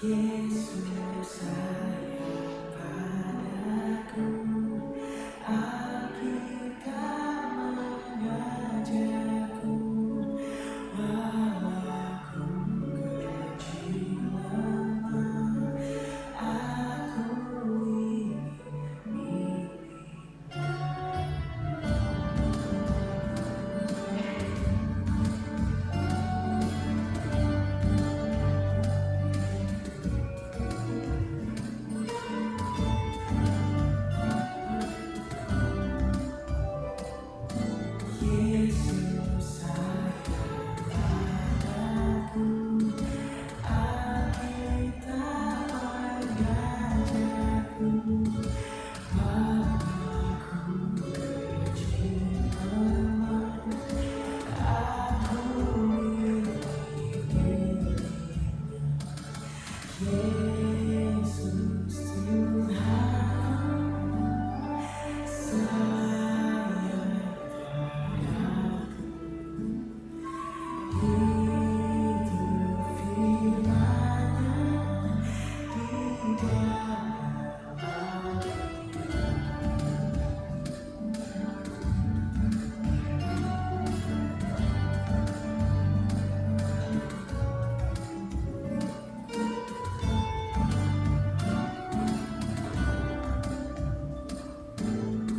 Yesus sayang padaku, Alkitab mengajarku, walaupun kecil lemah, aku ingin miliknya. Yesus sayang padaku, Alkitab mengajarku, walaupun kecil lemah, aku ingin miliknya. Yesus Tuhanku, sayang padaku, itu firman-Nya di dalam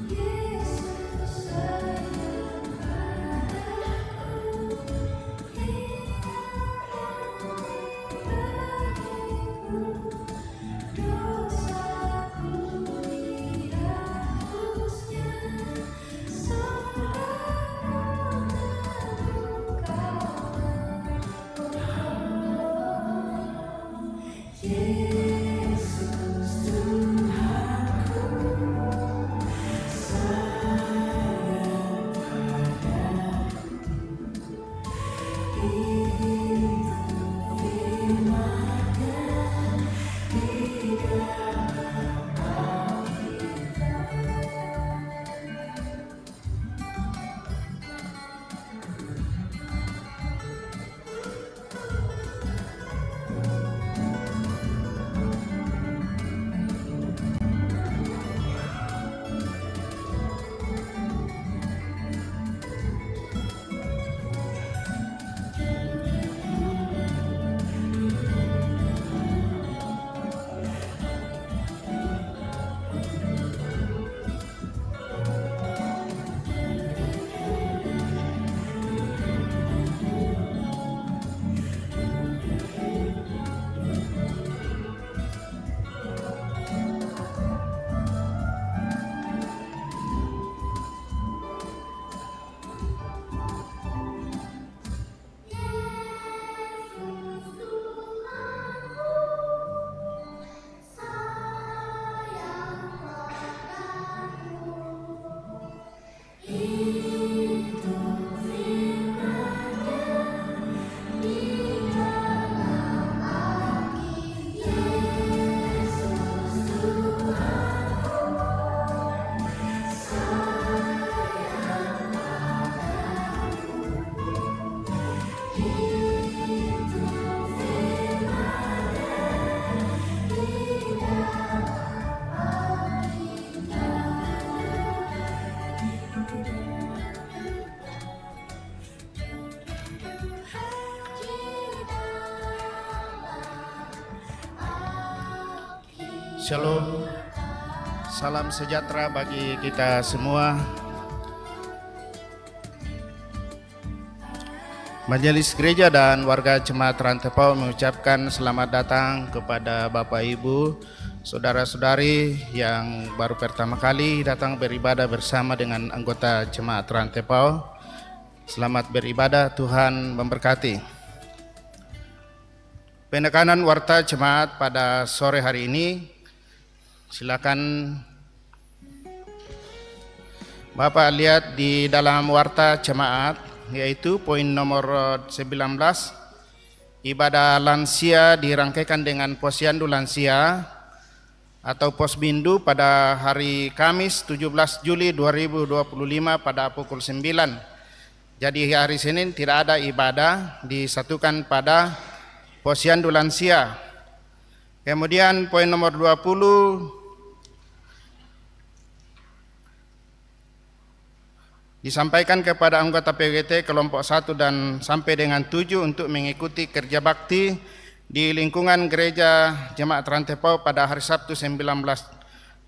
Yesus sayang padaku, dosaku dihapusnya, Yesus Tuhanku, sayang padaku, itu firman-Nya di dalam Shalom, salam sejahtera bagi kita semua. Majelis Gereja dan warga Jemaat Rantepau mengucapkan selamat datang kepada Bapak Ibu, saudara-saudari yang baru pertama kali datang beribadah bersama dengan anggota Jemaat Rantepau. Selamat beribadah, Tuhan memberkati. Penekanan warta jemaat pada sore hari ini, silakan Bapak lihat di dalam warta jemaat, yaitu poin nomor 19, ibadah lansia dirangkaikan dengan posyandu lansia atau posbindu pada hari Kamis 17 Juli 2025 pada pukul 9. Jadi hari Senin tidak ada ibadah, disatukan pada posyandu lansia. Kemudian poin nomor 20, disampaikan kepada anggota PGT kelompok 1 dan sampai dengan 7 untuk mengikuti kerja bakti di lingkungan Gereja Jemaat Rantepau pada hari Sabtu 19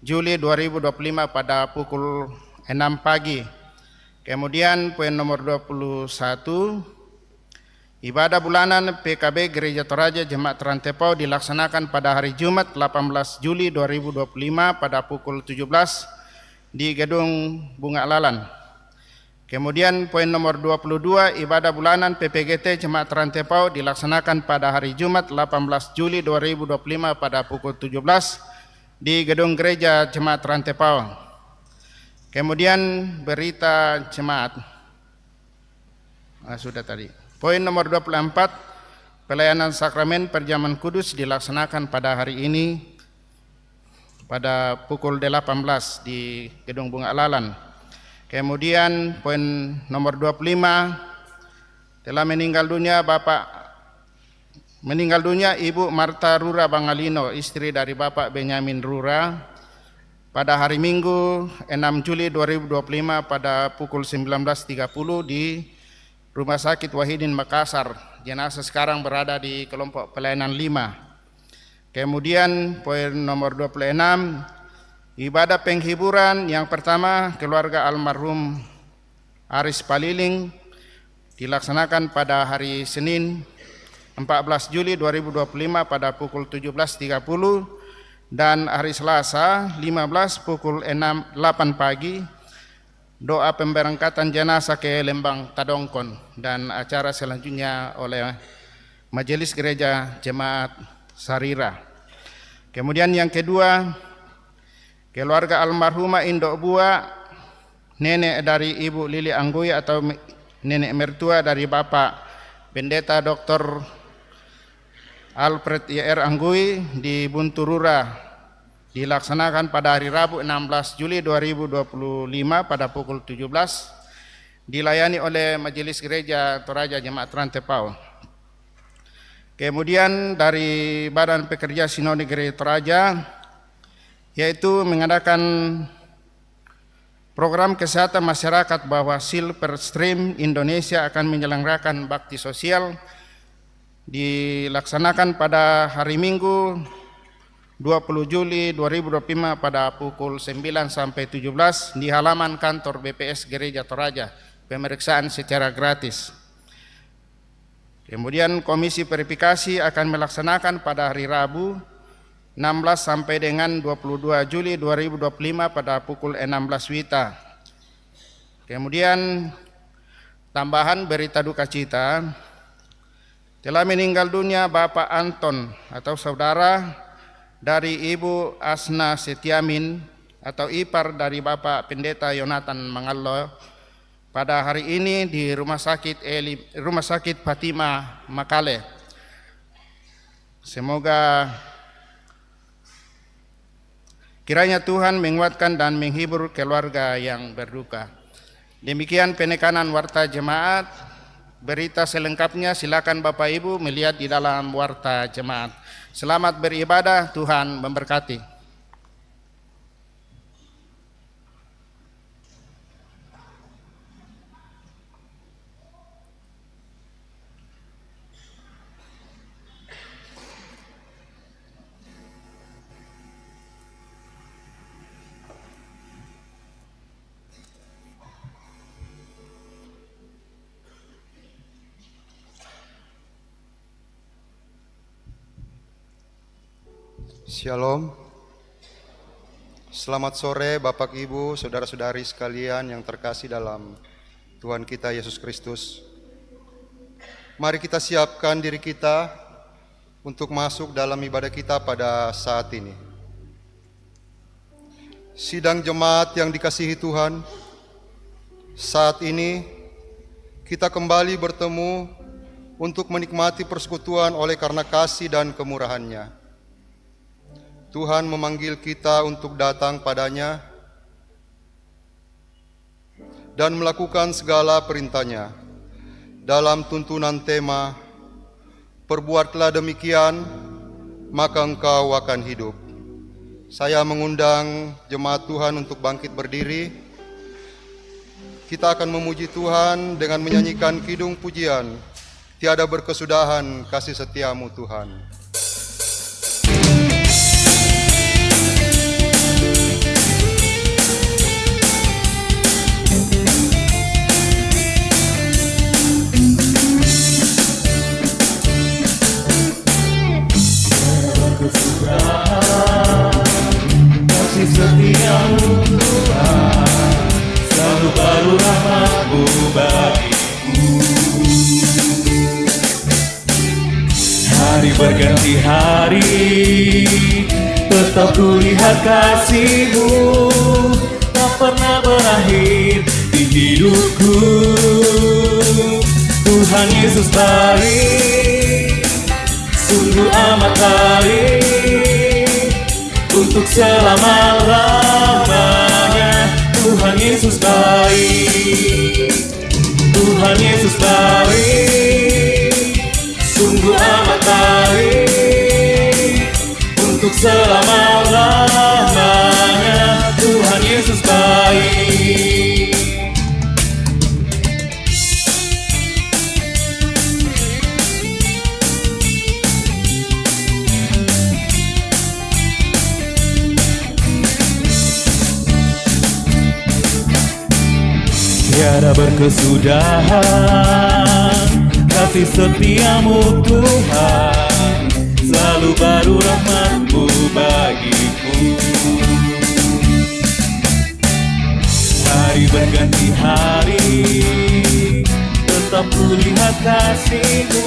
Juli 2025 pada pukul 6 pagi. Kemudian poin nomor 21, ibadah bulanan PKB Gereja Toraja Jemaat Rantepau dilaksanakan pada hari Jumat 18 Juli 2025 pada pukul 17 di Gedung Bunga Lalan. Kemudian poin nomor 22, ibadah bulanan PPGT Jemaat Rantepau dilaksanakan pada hari Jumat 18 Juli 2025 pada pukul 17 di Gedung Gereja Jemaat Rantepau. Kemudian berita jemaat. Sudah tadi. Poin nomor 24, pelayanan sakramen perjamuan kudus dilaksanakan pada hari ini pada pukul 18 di Gedung Bunga Lalan. Kemudian poin nomor 25, telah meninggal dunia Ibu Marta Rura Bangalino, istri dari Bapak Benyamin Rura, pada hari Minggu 6 Juli 2025 pada pukul 19.30 di Rumah Sakit Wahidin Makassar. Jenazah sekarang berada di kelompok pelayanan 5. Kemudian poin nomor 26, ibadah penghiburan yang pertama keluarga almarhum Aris Paliling dilaksanakan pada hari Senin 14 Juli 2025 pada pukul 17.30 dan hari Selasa 15 pukul 8 pagi doa pemberangkatan jenazah ke Lembang Tadongkon dan acara selanjutnya oleh Majelis Gereja Jemaat Sarira. Kemudian yang kedua, keluarga almarhumah Indok Bua, nenek dari Ibu Lili Anggui atau nenek mertua dari Bapak Pendeta Dr. Alfred YR Anggui di Bunturura dilaksanakan pada hari Rabu 16 Juli 2025 pada pukul 17, dilayani oleh Majelis Gereja Toraja Jemaat Rantepau. Kemudian dari Badan Pekerja Sinode Gereja Toraja, yaitu mengadakan program kesehatan masyarakat bahwa Silver Stream Indonesia akan menyelenggarakan bakti sosial dilaksanakan pada hari Minggu 20 Juli 2025 pada pukul 9 sampai 17 di halaman kantor BPS Gereja Toraja, pemeriksaan secara gratis. Kemudian komisi verifikasi akan melaksanakan pada hari Rabu 16 sampai dengan 22 Juli 2025 pada pukul 16 WITA. Kemudian tambahan berita duka cita, telah meninggal dunia Bapak Anton atau saudara dari Ibu Asna Setiamin atau ipar dari Bapak Pendeta Yonatan Mangallo pada hari ini di Rumah Sakit Fatima Makale. Semoga kiranya Tuhan menguatkan dan menghibur keluarga yang berduka. Demikian penekanan warta jemaat. Berita selengkapnya silakan Bapak Ibu melihat di dalam warta jemaat. Selamat beribadah, Tuhan memberkati. Shalom. Selamat sore Bapak Ibu, saudara-saudari sekalian yang terkasih dalam Tuhan kita Yesus Kristus. Mari kita siapkan diri kita untuk masuk dalam ibadah kita pada saat ini. Sidang jemaat yang dikasihi Tuhan, saat ini kita kembali bertemu untuk menikmati persekutuan oleh karena kasih dan kemurahan-Nya. Tuhan memanggil kita untuk datang padanya dan melakukan segala perintah-Nya dalam tuntunan tema, perbuatlah demikian maka engkau akan hidup. Saya mengundang jemaat Tuhan untuk bangkit berdiri. Kita akan memuji Tuhan dengan menyanyikan kidung pujian, tiada berkesudahan kasih setiamu Tuhan. Kasih setiamu Tuhan, selalu baru rahmat-Mu bagiku. Hari berganti hari, tetap kulihat kasih-Mu, tak pernah berakhir di hidupku. Tuhan Yesus baik, sungguh amat baik, untuk selama-lamanya. Tuhan Yesus baik, Tuhan Yesus baik, sungguh amat baik, untuk selama-lamanya. Tuhan Yesus baik. Tiada berkesudahan kasih setiamu Tuhan, selalu baru rahmat-Mu bagiku. Hari berganti hari, tetap kulihat kasih-Mu,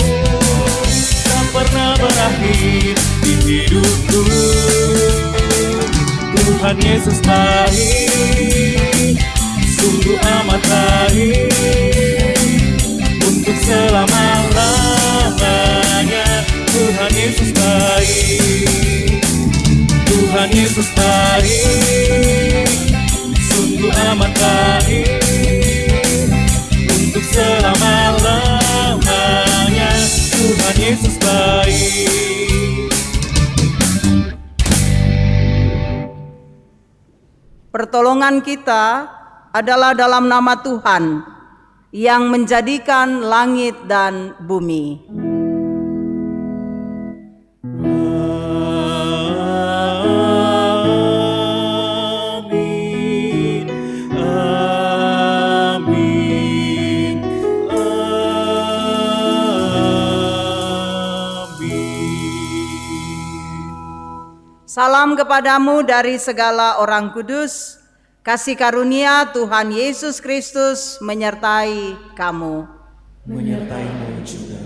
tak pernah berakhir di hidupku. Tuhan Yesus baik, sungguh amat baik, untuk selama-lamanya. Tuhan Yesus baik, Tuhan Yesus baik, sungguh amat baik, untuk selama-lamanya. Tuhan Yesus baik. Pertolongan kita adalah dalam nama Tuhan yang menjadikan langit dan bumi. Amin, amin, amin. Salam kepadamu dari segala orang kudus. Kasih karunia Tuhan Yesus Kristus menyertai kamu. Menyertai-Mu juga.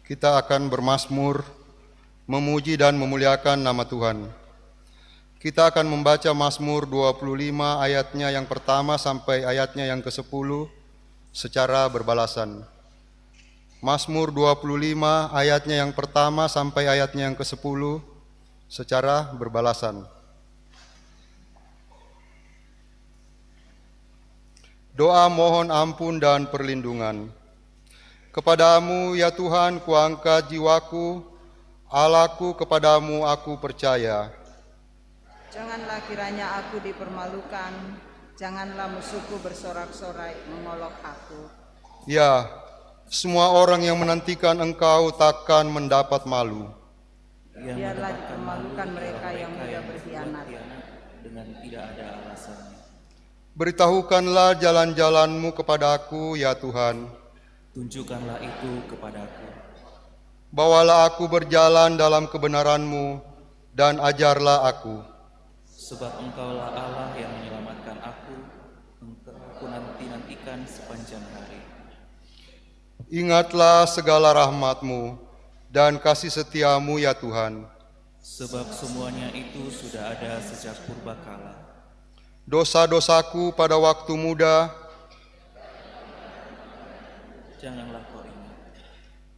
Kita akan bermazmur, memuji dan memuliakan nama Tuhan. Kita akan membaca Mazmur 25 ayatnya yang pertama sampai ayatnya yang ke-10 secara berbalasan. Mazmur 25 ayatnya yang pertama sampai ayatnya yang ke-10 secara berbalasan. Doa mohon ampun dan perlindungan. Kepadamu ya Tuhan kuangkat jiwaku, Allahku kepadamu aku percaya. Janganlah kiranya aku dipermalukan, janganlah musuhku bersorak-sorai mengolok aku. Ya, semua orang yang menantikan Engkau takkan mendapat malu. Biarlah dipermalukan mereka yang mudah berkhianat. Dengan tidak ada alasannya. Beritahukanlah jalan-jalan-Mu kepadaku, ya Tuhan. Tunjukkanlah itu kepadaku. Bawalah aku berjalan dalam kebenaran-Mu dan ajarlah aku. Sebab Engkaulah Allah yang menyelamatkan aku nanti-nantikan sepanjang hari. Ingatlah segala rahmat-Mu dan kasih setia-Mu ya Tuhan. Sebab semuanya itu sudah ada sejak purbakala. Dosa-dosaku pada waktu muda, Janganlah kau ingat.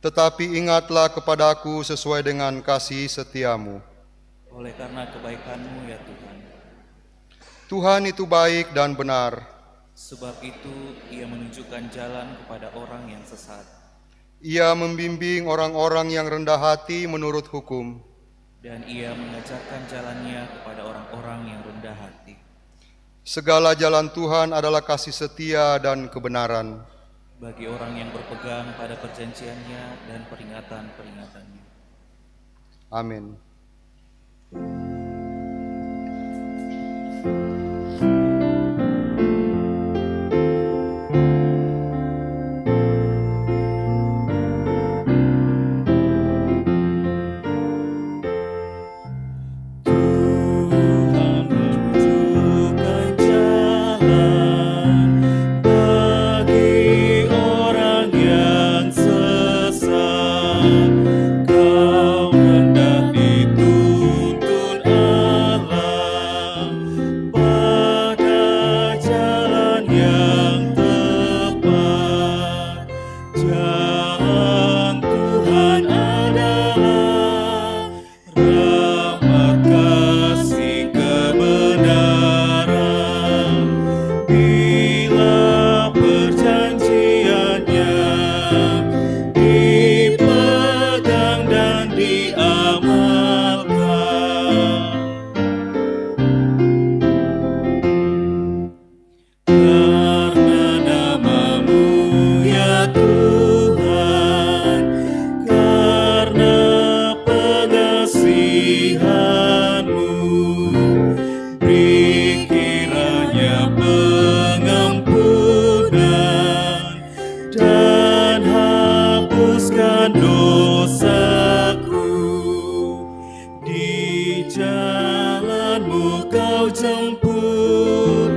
tetapi ingatlah kepadaku sesuai dengan kasih setia-Mu. Oleh karena kebaikan-Mu ya Tuhan. Tuhan itu baik dan benar, Sebab itu ia menunjukkan jalan kepada orang yang sesat, Ia membimbing orang-orang yang rendah hati menurut hukum. dan ia mengajarkan jalannya kepada orang-orang yang rendah hati. Segala jalan Tuhan adalah kasih setia dan kebenaran. Bagi orang yang berpegang pada perjanjiannya dan peringatan-peringatannya. Amin. Tuhan menunjukkan jalan bagi orang yang sesat. Kau hendak dituntun Allah pada jalan yang tepat. Jalan Tuhan adalah rahmat, kasih, kebenaran. Bila perjanjiannya dipegang dan diamalkan, karena nama-Mu ya Tuhan, karena pengasihan-Mu, beri kiranya pengampunan dan hapuskan dosaku. Di jalan-Mu Kau jemput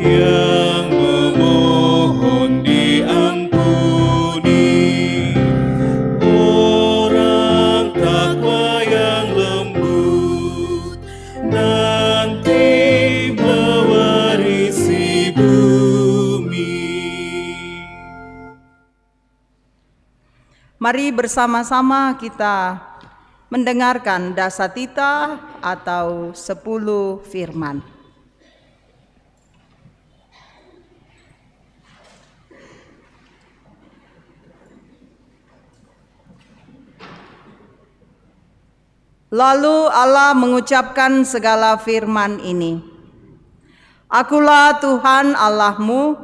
yang memohon diampuni, orang takwa yang lembut nanti mewarisi bumi. Mari bersama-sama kita mendengarkan dasatita atau 10 firman. Lalu Allah mengucapkan segala firman ini. Akulah Tuhan Allahmu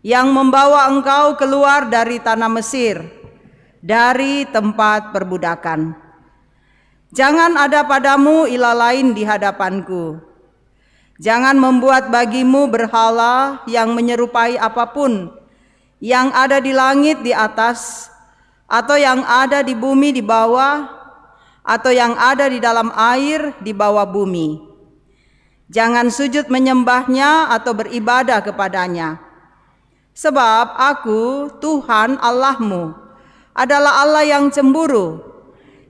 yang membawa engkau keluar dari tanah Mesir, dari tempat perbudakan. Jangan ada padamu ilah lain di hadapanku. Jangan membuat bagimu berhala yang menyerupai apapun yang ada di langit di atas, atau yang ada di bumi di bawah, atau yang ada di dalam air di bawah bumi. Jangan sujud menyembahnya atau beribadah kepadanya. Sebab Aku, Tuhan Allahmu, adalah Allah yang cemburu,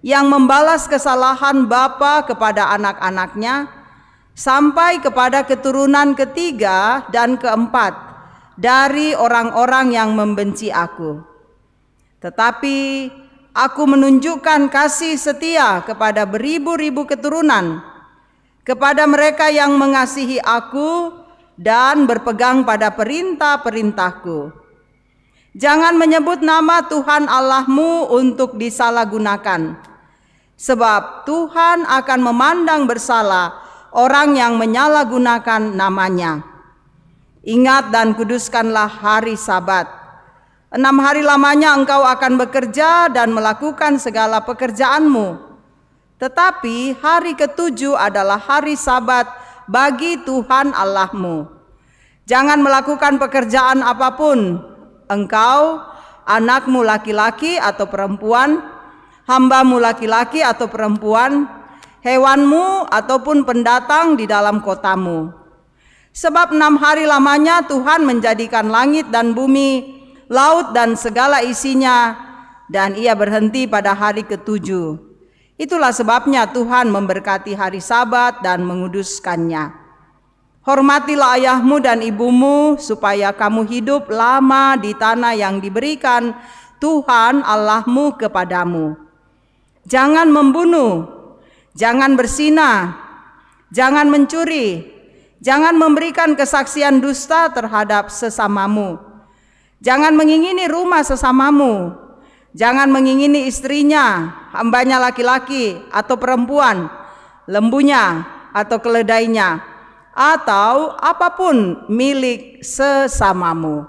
yang membalas kesalahan bapa kepada anak-anaknya, sampai kepada keturunan ketiga dan keempat dari orang-orang yang membenci Aku. Tetapi Aku menunjukkan kasih setia kepada beribu-ribu keturunan, kepada mereka yang mengasihi Aku dan berpegang pada perintah-perintahku. Jangan menyebut nama Tuhan Allahmu untuk disalahgunakan, sebab Tuhan akan memandang bersalah orang yang menyalahgunakan namanya. Ingat dan kuduskanlah hari Sabat. 6 hari lamanya engkau akan bekerja dan melakukan segala pekerjaanmu. Tetapi hari ke-7 adalah hari Sabat bagi Tuhan Allahmu. Jangan melakukan pekerjaan apapun, engkau, anakmu laki-laki atau perempuan, hambamu laki-laki atau perempuan, hewanmu ataupun pendatang di dalam kotamu. Sebab 6 hari lamanya Tuhan menjadikan langit dan bumi, laut dan segala isinya, dan Ia berhenti pada hari ke-7. Itulah sebabnya Tuhan memberkati hari Sabat dan menguduskannya. Hormatilah ayahmu dan ibumu, supaya kamu hidup lama di tanah yang diberikan Tuhan Allahmu kepadamu. Jangan membunuh, jangan berzinah, jangan mencuri, Jangan memberikan kesaksian dusta terhadap sesamamu. Jangan mengingini rumah sesamamu. Jangan mengingini istrinya, hambanya laki-laki atau perempuan, lembunya atau keledainya, atau apapun milik sesamamu.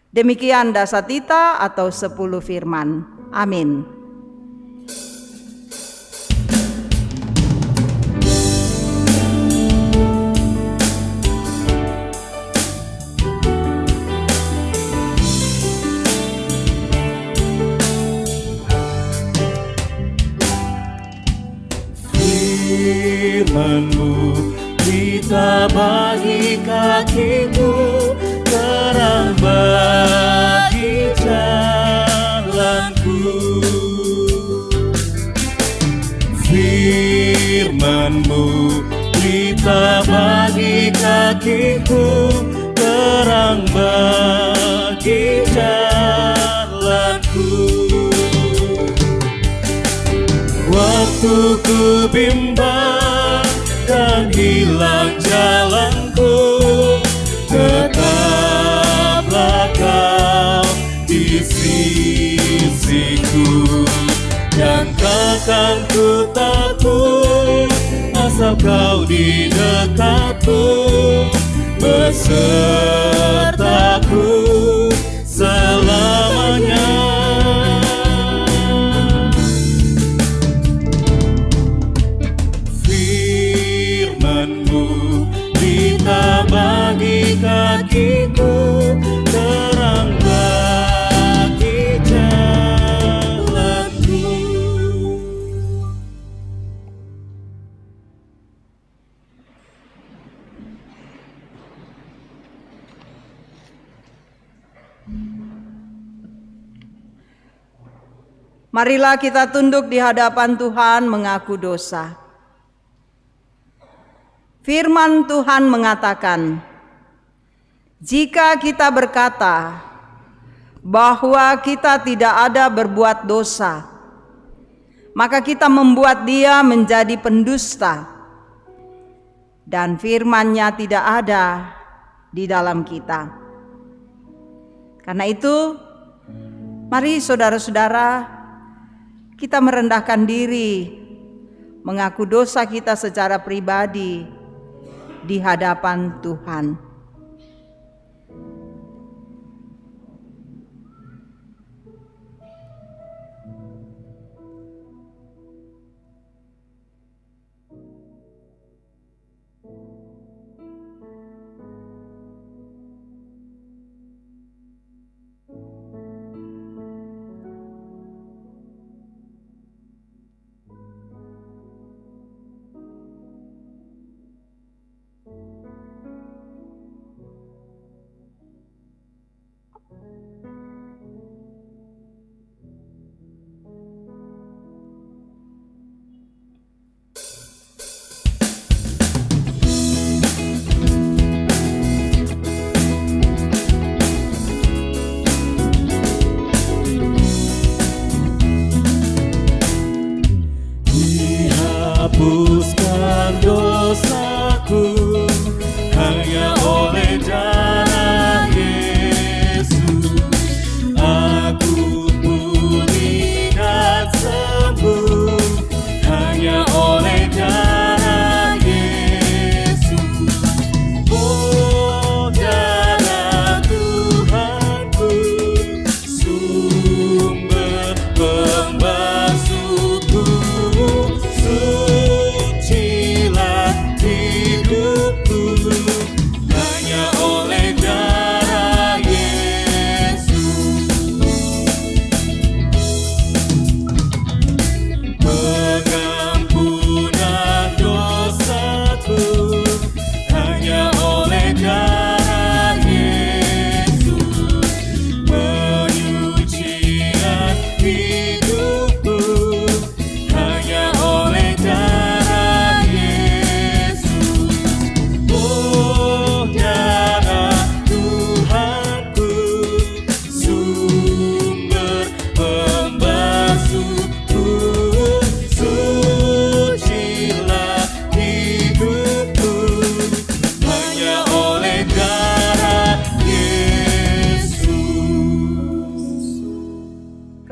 Demikian dasatita atau 10 firman. Amin. Firman-Mu berita bagi kakiku, terang bagi jalanku. Firman-Mu berita bagi kakiku, terang bagi jalanku. Waktu ku bimbang dan hilang jalanku, tetaplah Kau di sisiku, dan takkan ku takut asal Kau di dekatku, besertaku selamanya. Bagi kakiku, terang bagi jalanku. Marilah kita tunduk di hadapan Tuhan mengaku dosa. Firman Tuhan mengatakan, jika kita berkata bahwa kita tidak ada berbuat dosa, maka kita membuat Dia menjadi pendusta, dan firman-Nya tidak ada di dalam kita. Karena itu, mari saudara-saudara, kita merendahkan diri, mengaku dosa kita secara pribadi di hadapan Tuhan.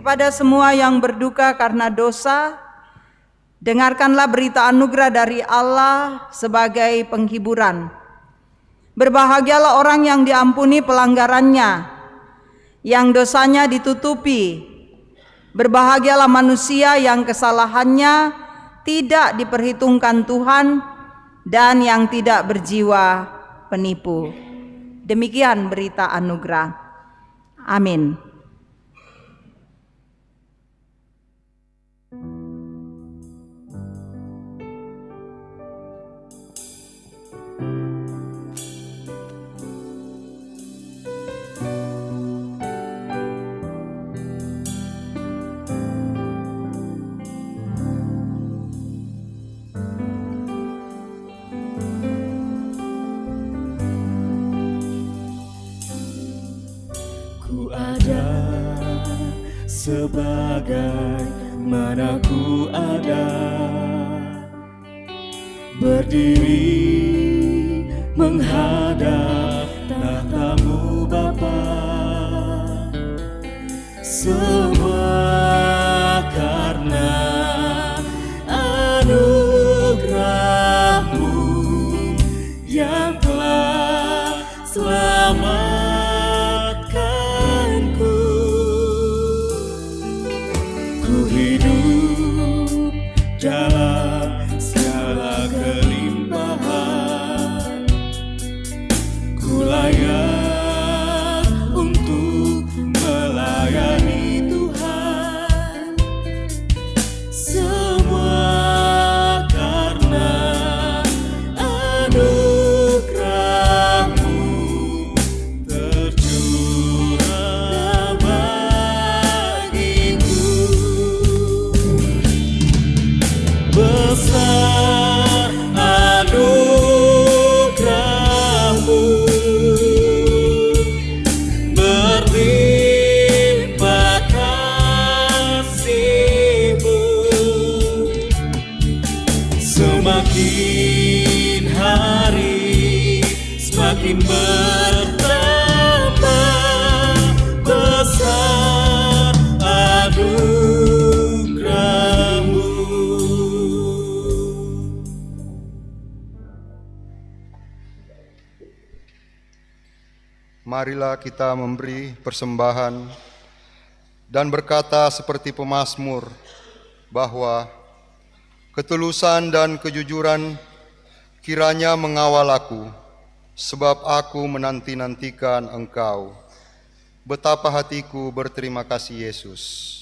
Kepada semua yang berduka karena dosa, dengarkanlah berita anugerah dari Allah sebagai penghiburan. Berbahagialah orang yang diampuni pelanggarannya, yang dosanya ditutupi. Berbahagialah manusia yang kesalahannya tidak diperhitungkan Tuhan dan yang tidak berjiwa penipu. Demikian berita anugerah. Amin. Ku ada sebagai mana ku ada, berdiri menghadap tahta-Mu Bapa. Semua karena anugerah-Mu yang telah selamatkanku. Ku hidup dalam segala kelimpahan, ku layak untuk melayani Tuhan. Semua karena anugerah-Mu tercurah bagiku. Besar anugerah-Mu, berlimpah kasih-Mu, semakin hari semakin bertambah besar anugerah-Mu. Marilah kita memberi persembahan dan berkata seperti pemazmur bahwa ketulusan dan kejujuran kiranya mengawal aku, sebab aku menanti-nantikan Engkau. Betapa hatiku berterima kasih Yesus.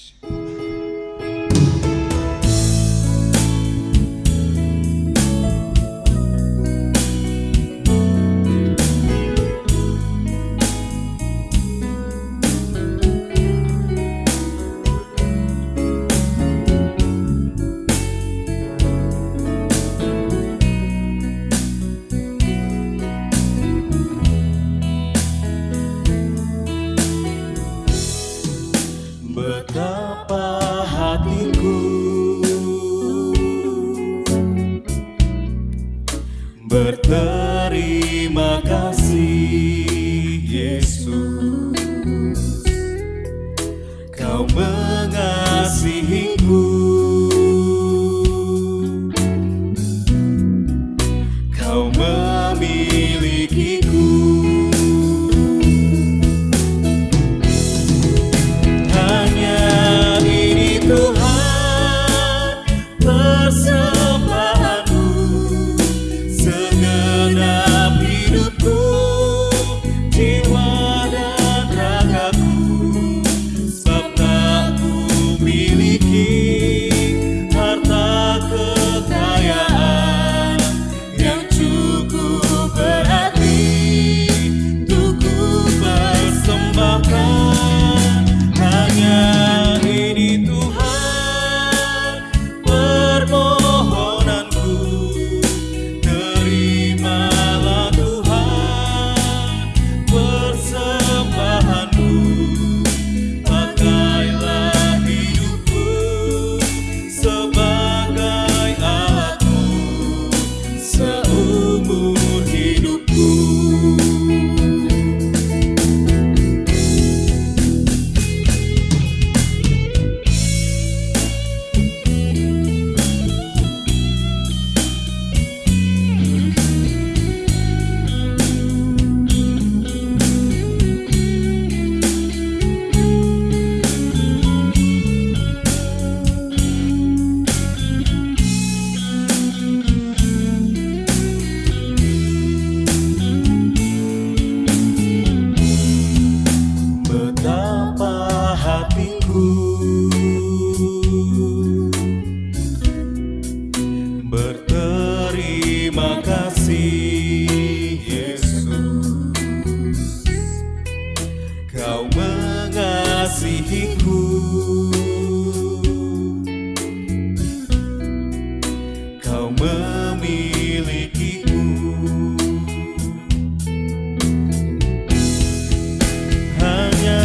Betapa hatiku berterima kasih Yesus, Kau mengasihiku, Kau memilikiku. Hanya ini Tuhan persembahanku, segenap hidupku, jiwa dan ragaku, sebab tak ku mengasihiku, Kau memilikiku. Hanya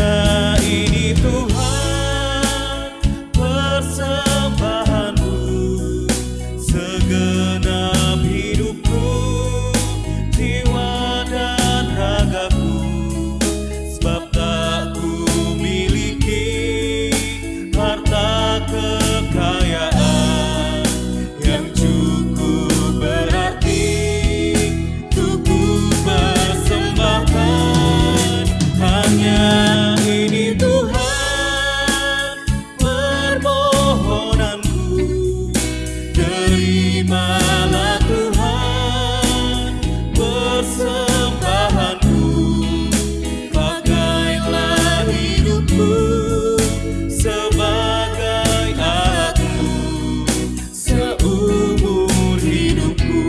ini Tuhan persembahanku, segenap hidupku, jiwa dan ragaku, sebab tak ku miliki harta kekayaan yang cukup berarti untuk ku persembahkan. Hanya ini Tuhan permohonanku, terimalah Tuhan persembahanku, pakailah hidupku sebagai alatmu seumur hidupku.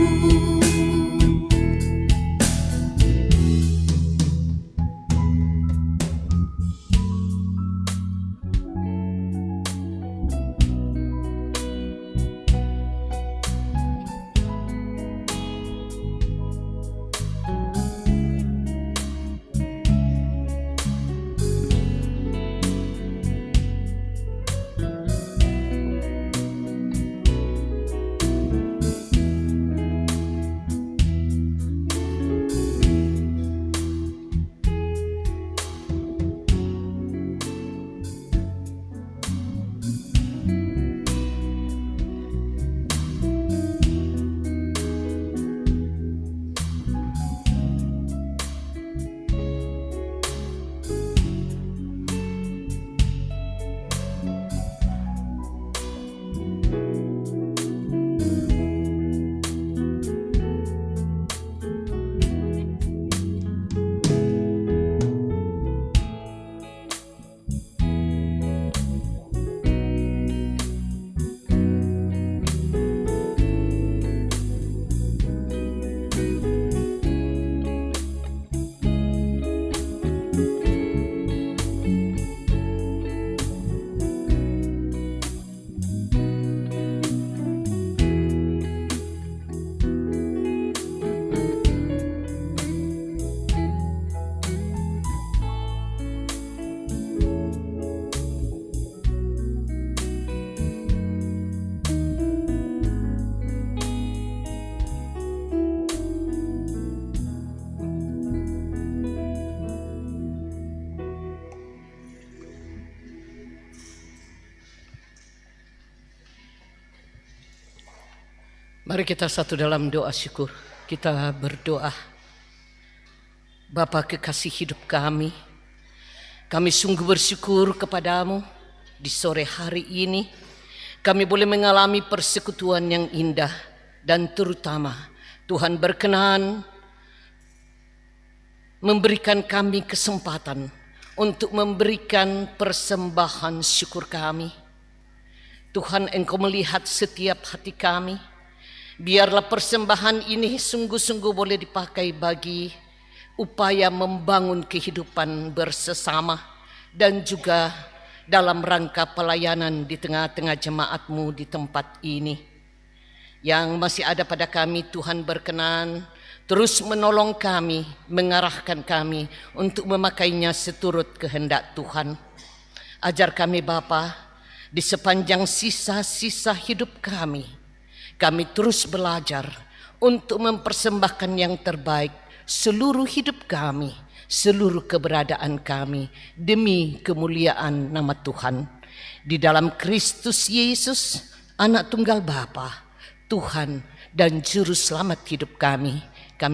Mari kita satu dalam doa syukur. Kita berdoa. Bapa kekasih hidup kami sungguh bersyukur kepadamu di sore hari ini. Kami boleh mengalami persekutuan yang indah dan terutama Tuhan berkenan memberikan kami kesempatan untuk memberikan persembahan syukur kami. Tuhan, Engkau melihat setiap hati kami. Biarlah persembahan ini sungguh-sungguh boleh dipakai bagi upaya membangun kehidupan bersesama dan juga dalam rangka pelayanan di tengah-tengah jemaat-Mu di tempat ini. Yang masih ada pada kami, Tuhan berkenan terus menolong kami, mengarahkan kami untuk memakainya seturut kehendak Tuhan. Ajar kami Bapa, di sepanjang sisa-sisa hidup kami terus belajar untuk mempersembahkan yang terbaik seluruh hidup kami, seluruh keberadaan kami demi kemuliaan nama Tuhan. Di dalam Kristus Yesus, Anak Tunggal Bapa, Tuhan dan Juru Selamat hidup kami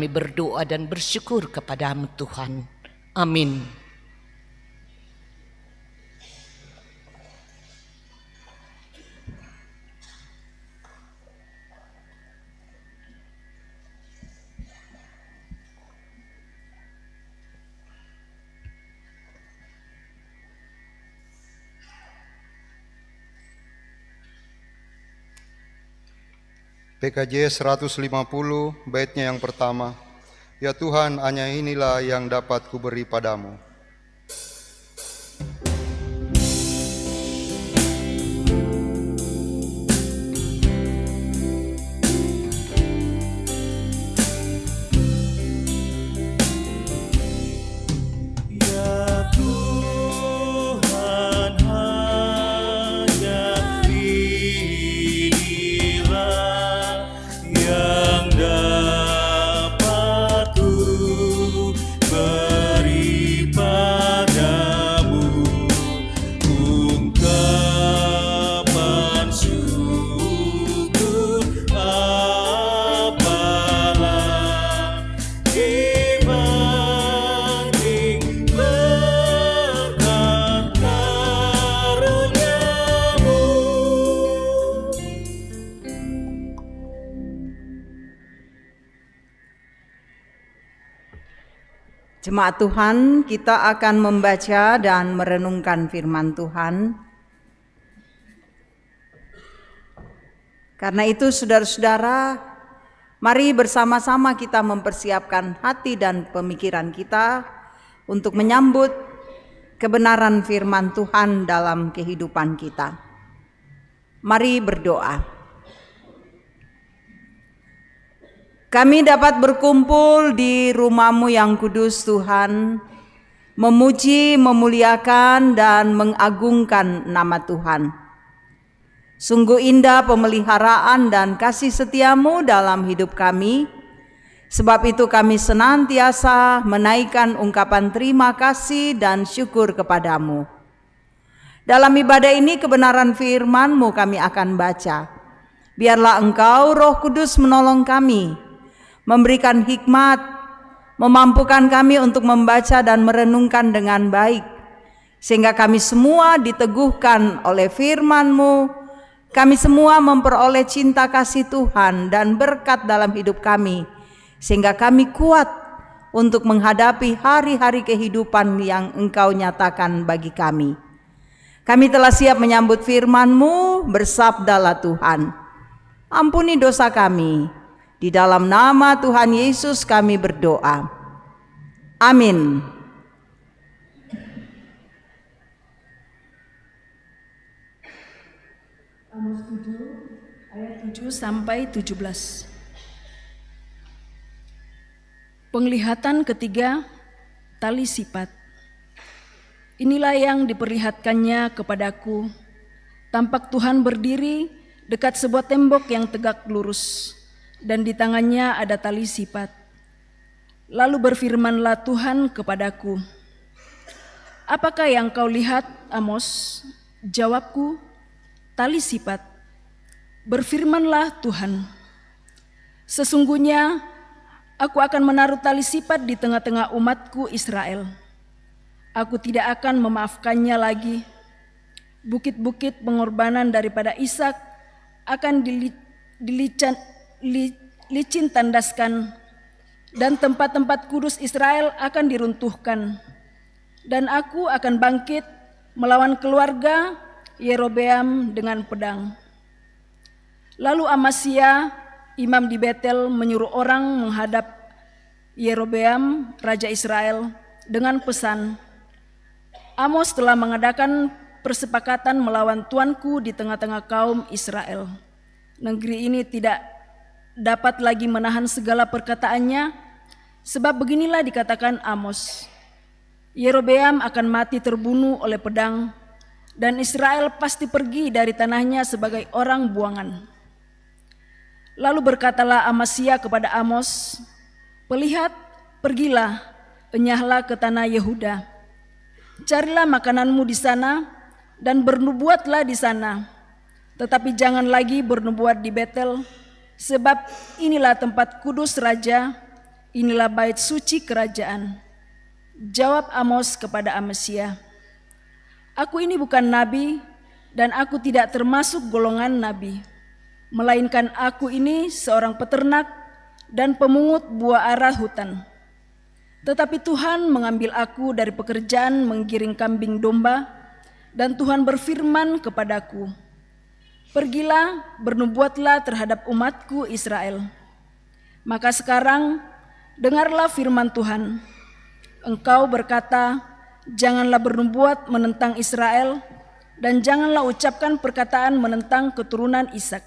berdoa dan bersyukur kepada-Mu Tuhan. Amin. PKJ 150 baitnya yang pertama. Ya Tuhan, hanya inilah yang dapat kuberi padamu. Jemaat Tuhan, kita akan membaca dan merenungkan firman Tuhan. Karena itu saudara-saudara, mari bersama-sama kita mempersiapkan hati dan pemikiran kita untuk menyambut kebenaran firman Tuhan dalam kehidupan kita. Mari berdoa. Kami dapat berkumpul di rumah-Mu yang kudus Tuhan, memuji, memuliakan, dan mengagungkan nama Tuhan. Sungguh indah pemeliharaan dan kasih setia-Mu dalam hidup kami. Sebab itu kami senantiasa menaikkan ungkapan terima kasih dan syukur kepadamu. Dalam ibadah ini kebenaran firman-Mu kami akan baca. Biarlah Engkau Roh Kudus menolong kami, memberikan hikmat, memampukan kami untuk membaca dan merenungkan dengan baik, sehingga kami semua diteguhkan oleh firman-Mu, kami semua memperoleh cinta kasih Tuhan dan berkat dalam hidup kami, sehingga kami kuat untuk menghadapi hari-hari kehidupan yang Engkau nyatakan bagi kami. Kami telah siap menyambut firman-Mu, bersabdalah Tuhan. Ampuni dosa kami. Di dalam nama Tuhan Yesus kami berdoa. Amin. Amos 7 ayat 7 sampai 17. Penglihatan ketiga, tali sifat. Inilah yang diperlihatkannya kepadaku. Tampak Tuhan berdiri dekat sebuah tembok yang tegak lurus, dan di tangannya ada tali sifat. Lalu berfirmanlah Tuhan kepadaku, apakah yang kau lihat, Amos? Jawabku, tali sifat. Berfirmanlah Tuhan, sesungguhnya aku akan menaruh tali sifat di tengah-tengah umatku Israel. Aku tidak akan memaafkannya lagi. Bukit-bukit pengorbanan daripada Ishak akan licin tandaskan, dan tempat-tempat kudus Israel akan diruntuhkan. Dan aku akan bangkit melawan keluarga Yerobeam dengan pedang. Lalu Amasya, imam di Betel, menyuruh orang menghadap Yerobeam, raja Israel, dengan pesan, Amos telah mengadakan persepakatan melawan tuanku di tengah-tengah kaum Israel. Negeri ini tidak dapat lagi menahan segala perkataannya, sebab beginilah dikatakan Amos, Yerobeam akan mati terbunuh oleh pedang, dan Israel pasti pergi dari tanahnya sebagai orang buangan. Lalu berkatalah Amasya kepada Amos, "Pelihat, pergilah, enyahlah ke tanah Yehuda. Carilah makananmu di sana dan bernubuatlah di sana. Tetapi jangan lagi bernubuat di Betel, sebab inilah tempat kudus raja, inilah bait suci kerajaan." Jawab Amos kepada Amasya, "Aku ini bukan nabi, dan aku tidak termasuk golongan nabi, melainkan aku ini seorang peternak dan pemungut buah ara hutan. Tetapi Tuhan mengambil aku dari pekerjaan menggiring kambing domba, dan Tuhan berfirman kepadaku, pergilah, bernubuatlah terhadap umatku Israel. Maka sekarang dengarlah firman Tuhan. Engkau berkata, janganlah bernubuat menentang Israel, dan janganlah ucapkan perkataan menentang keturunan Ishak.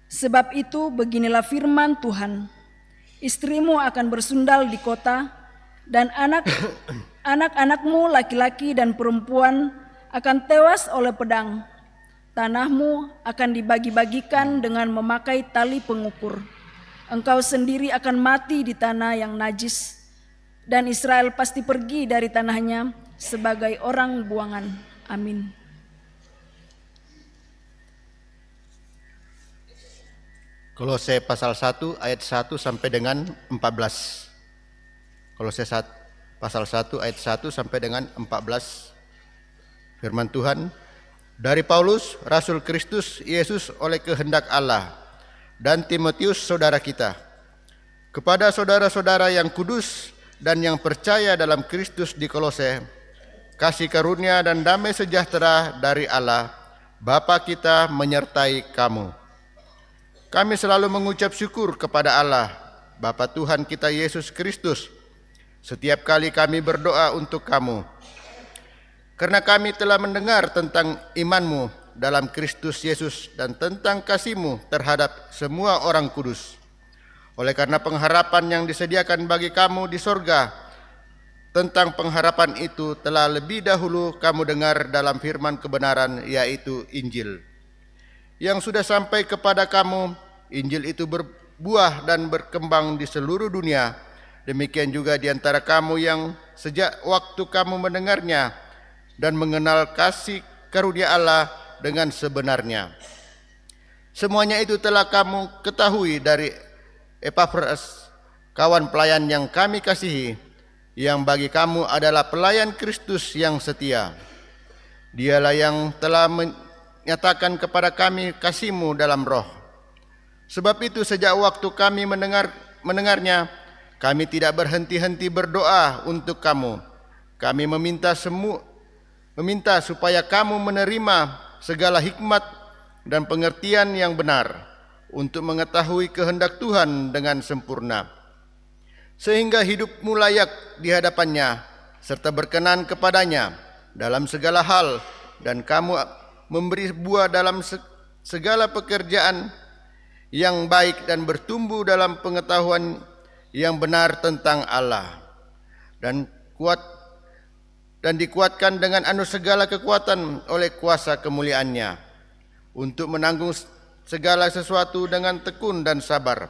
Sebab itu beginilah firman Tuhan, istrimu akan bersundal di kota, dan anak-anakmu laki-laki dan perempuan akan tewas oleh pedang. Tanahmu akan dibagi-bagikan dengan memakai tali pengukur. Engkau sendiri akan mati di tanah yang najis, dan Israel pasti pergi dari tanahnya sebagai orang buangan." Amin. Kolose pasal 1 ayat 1 sampai dengan 14. Kolose pasal 1 ayat 1 sampai dengan 14. Firman Tuhan, dari Paulus, Rasul Kristus Yesus oleh kehendak Allah, dan Timotius saudara kita, kepada saudara-saudara yang kudus dan yang percaya dalam Kristus di Kolose, kasih karunia dan damai sejahtera dari Allah, Bapa kita menyertai kamu. Kami selalu mengucap syukur kepada Allah, Bapa Tuhan kita Yesus Kristus, setiap kali kami berdoa untuk kamu. Karena kami telah mendengar tentang imanmu dalam Kristus Yesus dan tentang kasihmu terhadap semua orang kudus. Oleh karena pengharapan yang disediakan bagi kamu di sorga, tentang pengharapan itu telah lebih dahulu kamu dengar dalam firman kebenaran, yaitu Injil. Yang sudah sampai kepada kamu, Injil itu berbuah dan berkembang di seluruh dunia. Demikian juga di antara kamu yang sejak waktu kamu mendengarnya dan mengenal kasih karunia Allah dengan sebenarnya. Semuanya itu telah kamu ketahui dari Epafras, kawan pelayan yang kami kasihi, yang bagi kamu adalah pelayan Kristus yang setia. Dialah yang telah menyatakan kepada kami kasih-Mu dalam roh. Sebab itu sejak waktu kami mendengarnya, kami tidak berhenti-henti berdoa untuk kamu. Kami meminta supaya kamu menerima segala hikmat dan pengertian yang benar untuk mengetahui kehendak Tuhan dengan sempurna, sehingga hidupmu layak di hadapannya serta berkenan kepadanya dalam segala hal, dan kamu memberi buah dalam segala pekerjaan yang baik dan bertumbuh dalam pengetahuan yang benar tentang Allah, dan dikuatkan dengan segala kekuatan oleh kuasa kemuliaan-Nya, untuk menanggung segala sesuatu dengan tekun dan sabar,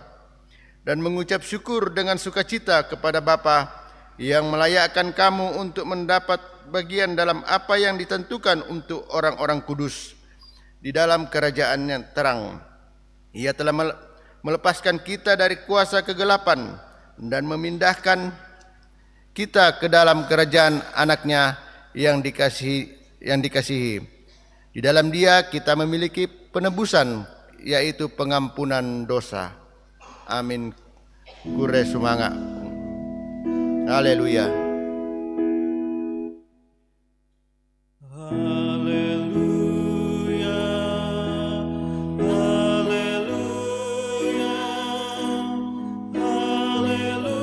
dan mengucap syukur dengan sukacita kepada Bapa yang melayakkan kamu untuk mendapat bagian dalam apa yang ditentukan untuk orang-orang kudus di dalam kerajaan yang terang. Ia telah melepaskan kita dari kuasa kegelapan dan memindahkan kita ke dalam kerajaan anaknya yang dikasihi. Di dalam Dia kita memiliki penebusan, yaitu pengampunan dosa. Amin. Kure sumanga. Haleluya. Haleluya, haleluya, haleluya.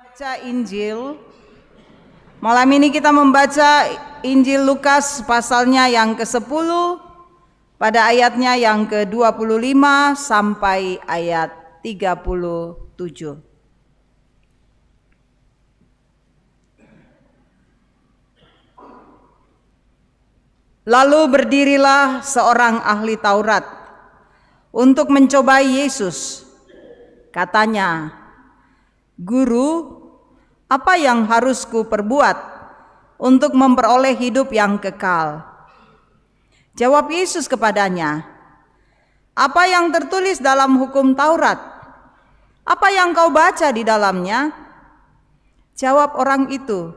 Baca Injil. Malam ini kita membaca Injil Lukas pasalnya yang ke-10 pada ayatnya yang ke-25 sampai ayat 37. Lalu berdirilah seorang ahli Taurat untuk mencobai Yesus. Katanya, "Guru, apa yang harus ku perbuat untuk memperoleh hidup yang kekal?" Jawab Yesus kepadanya, "Apa yang tertulis dalam hukum Taurat? Apa yang kau baca di dalamnya?" Jawab orang itu,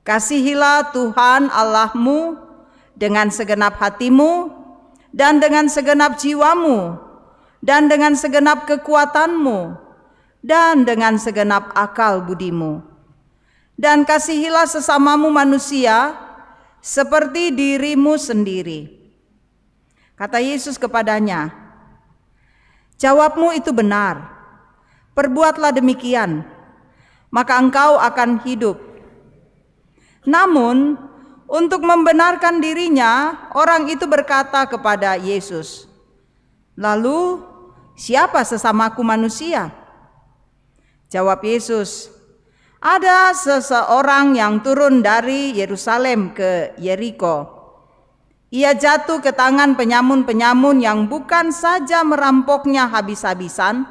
"Kasihilah Tuhan Allahmu dengan segenap hatimu, dan dengan segenap jiwamu, dan dengan segenap kekuatanmu, dan dengan segenap akal budimu. Dan kasihilah sesamamu manusia seperti dirimu sendiri." Kata Yesus kepadanya, "Jawabmu itu benar. Perbuatlah demikian, maka engkau akan hidup." Namun, untuk membenarkan dirinya, orang itu berkata kepada Yesus, "Lalu, siapa sesamaku manusia?" Jawab Yesus, "Ada seseorang yang turun dari Yerusalem ke Yeriko. Ia jatuh ke tangan penyamun-penyamun yang bukan saja merampoknya habis-habisan,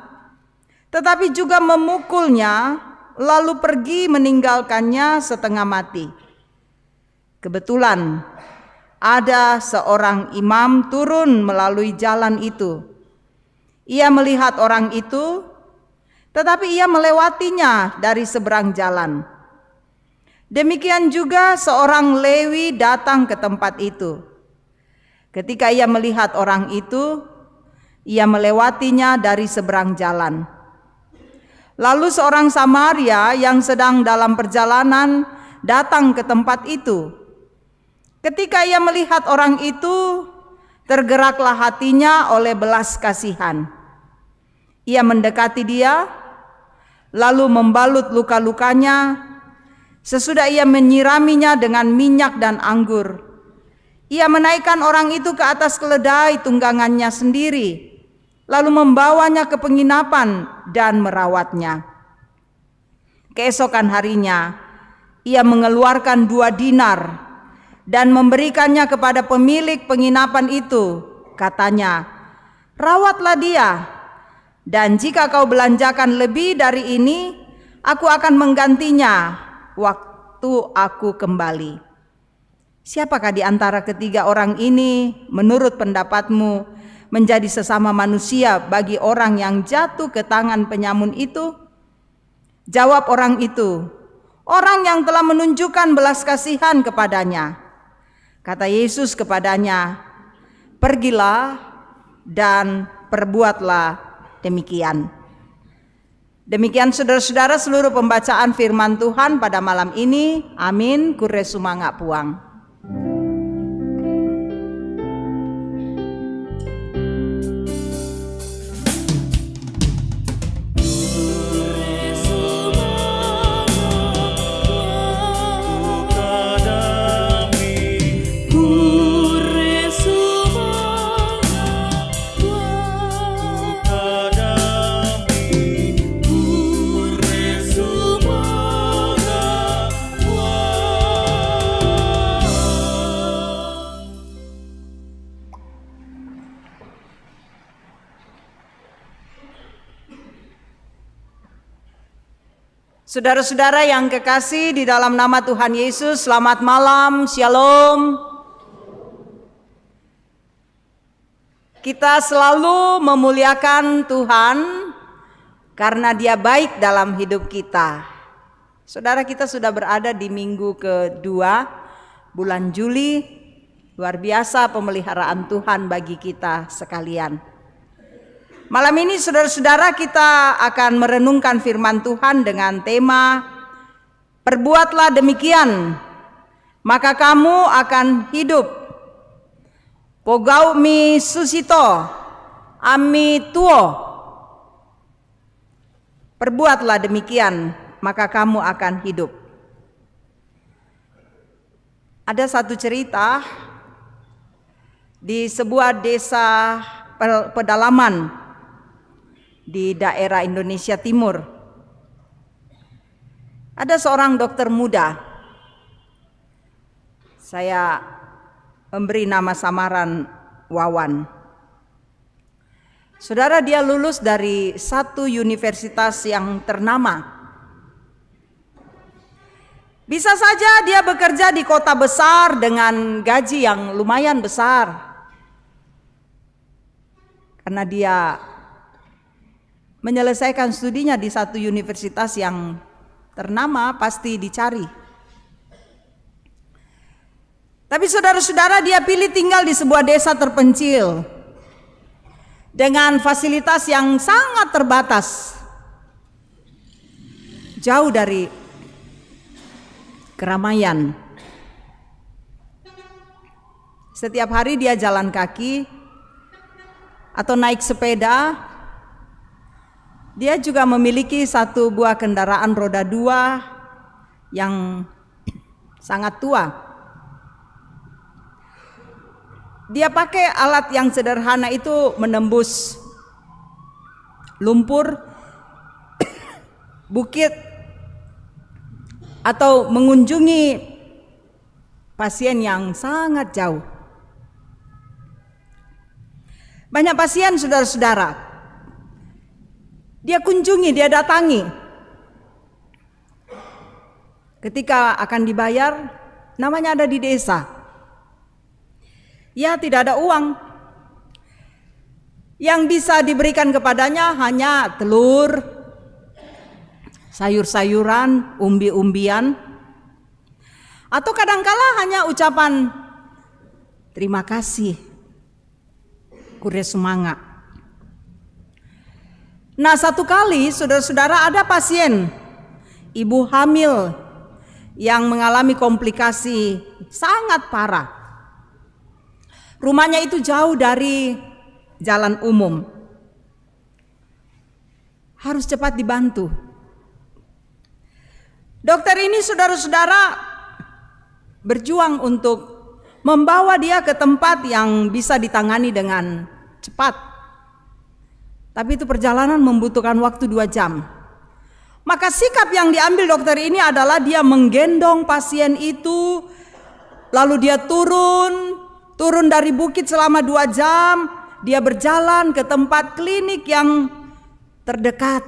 tetapi juga memukulnya, lalu pergi meninggalkannya setengah mati. Kebetulan ada seorang imam turun melalui jalan itu. Ia melihat orang itu, tetapi ia melewatinya dari seberang jalan. Demikian juga seorang Lewi datang ke tempat itu. Ketika ia melihat orang itu, ia melewatinya dari seberang jalan. Lalu seorang Samaria yang sedang dalam perjalanan datang ke tempat itu. Ketika ia melihat orang itu, tergeraklah hatinya oleh belas kasihan. Ia mendekati dia, lalu membalut luka-lukanya. Sesudah ia menyiraminya dengan minyak dan anggur, ia menaikkan orang itu ke atas keledai tunggangannya sendiri, lalu membawanya ke penginapan dan merawatnya. Keesokan harinya, ia mengeluarkan 2 dinar dan memberikannya kepada pemilik penginapan itu. Katanya, "Rawatlah dia, dan jika kau belanjakan lebih dari ini, aku akan menggantinya waktu aku kembali." Siapakah di antara ketiga orang ini menurut pendapatmu menjadi sesama manusia bagi orang yang jatuh ke tangan penyamun itu? Jawab orang itu, "Orang yang telah menunjukkan belas kasihan kepadanya." Kata Yesus kepadanya, "Pergilah dan perbuatlah demikian." Demikian saudara-saudara seluruh pembacaan firman Tuhan pada malam ini. Amin. Kure sumanga puang. Saudara-saudara yang kekasih di dalam nama Tuhan Yesus, selamat malam, shalom. Kita selalu memuliakan Tuhan karena Dia baik dalam hidup kita. Saudara, kita sudah berada di minggu kedua bulan Juli. Luar biasa pemeliharaan Tuhan bagi kita sekalian. Malam ini saudara-saudara kita akan merenungkan firman Tuhan dengan tema "Perbuatlah demikian, maka kamu akan hidup." Pogau mi susito, ami tuo. Perbuatlah demikian, maka kamu akan hidup. Ada satu cerita di sebuah desa pedalaman di daerah Indonesia Timur. Ada seorang dokter muda. Saya memberi nama samaran Wawan. Saudara, dia lulus dari satu universitas yang ternama. Bisa saja dia bekerja di kota besar dengan gaji yang lumayan besar. Karena dia menyelesaikan studinya di satu universitas yang ternama, pasti dicari. Tapi saudara-saudara, dia pilih tinggal di sebuah desa terpencil dengan fasilitas yang sangat terbatas, jauh dari keramaian. Setiap hari dia jalan kaki atau naik sepeda. Dia juga memiliki satu buah kendaraan roda 2 yang sangat tua. Dia pakai alat yang sederhana itu menembus lumpur, bukit, atau mengunjungi pasien yang sangat jauh. Banyak pasien saudara-saudara dia kunjungi, dia datangi. Ketika akan dibayar, namanya ada di desa. Ya, tidak ada uang. Yang bisa diberikan kepadanya hanya telur, sayur-sayuran, umbi-umbian, atau kadangkala hanya ucapan terima kasih, kure semangat. Nah, satu kali saudara-saudara ada pasien ibu hamil yang mengalami komplikasi sangat parah. Rumahnya itu jauh dari jalan umum. Harus cepat dibantu. Dokter ini saudara-saudara berjuang untuk membawa dia ke tempat yang bisa ditangani dengan cepat. Tapi itu perjalanan membutuhkan waktu 2 jam. Maka sikap yang diambil dokter ini adalah dia menggendong pasien itu, lalu dia turun dari bukit selama 2 jam, dia berjalan ke tempat klinik yang terdekat.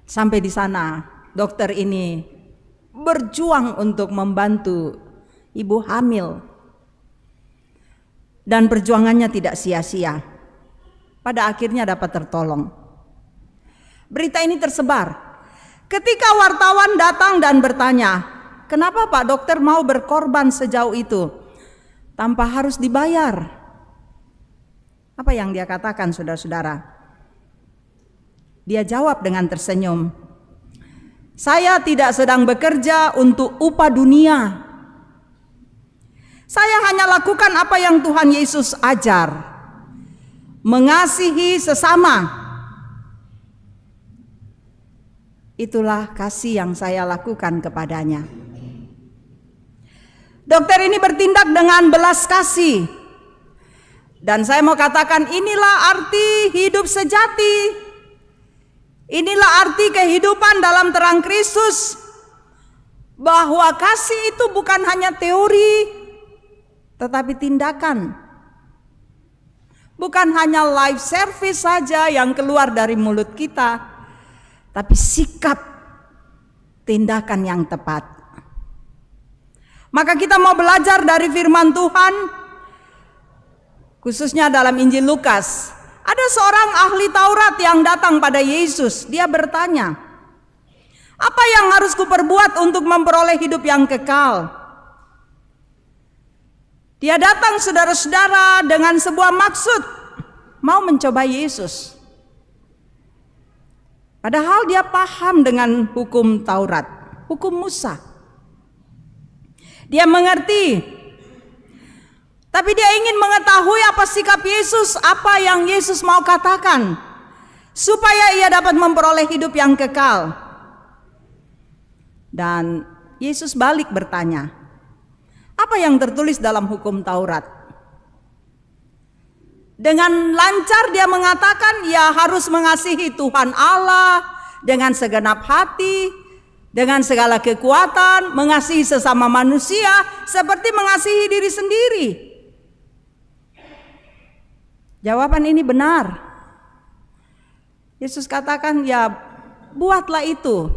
Sampai di sana, dokter ini berjuang untuk membantu ibu hamil. Dan perjuangannya tidak sia-sia. Pada akhirnya dapat tertolong. Berita ini tersebar. Ketika wartawan datang dan bertanya, kenapa Pak Dokter mau berkorban sejauh itu tanpa harus dibayar? Apa yang dia katakan, saudara-saudara? Dia jawab dengan tersenyum, saya tidak sedang bekerja untuk upah dunia. Saya hanya lakukan apa yang Tuhan Yesus ajar, mengasihi sesama. Itulah kasih yang saya lakukan kepadanya. Dokter ini bertindak dengan belas kasih. Dan saya mau katakan, inilah arti hidup sejati. Inilah arti kehidupan dalam terang Kristus. Bahwa kasih itu bukan hanya teori, tetapi tindakan. Bukan hanya live service saja yang keluar dari mulut kita, tapi sikap tindakan yang tepat. Maka kita mau belajar dari firman Tuhan, khususnya dalam Injil Lukas. Ada seorang ahli Taurat yang datang pada Yesus. Dia bertanya, apa yang harus kuperbuat untuk memperoleh hidup yang kekal? Dia datang, saudara-saudara, dengan sebuah maksud, mau mencoba Yesus. Padahal dia paham dengan hukum Taurat, hukum Musa. Dia mengerti, tapi dia ingin mengetahui apa sikap Yesus, apa yang Yesus mau katakan, supaya ia dapat memperoleh hidup yang kekal. Dan Yesus balik bertanya, apa yang tertulis dalam hukum Taurat? Dengan lancar dia mengatakan, ya harus mengasihi Tuhan Allah dengan segenap hati, dengan segala kekuatan, mengasihi sesama manusia seperti mengasihi diri sendiri. Jawaban ini benar. Yesus katakan, ya buatlah itu.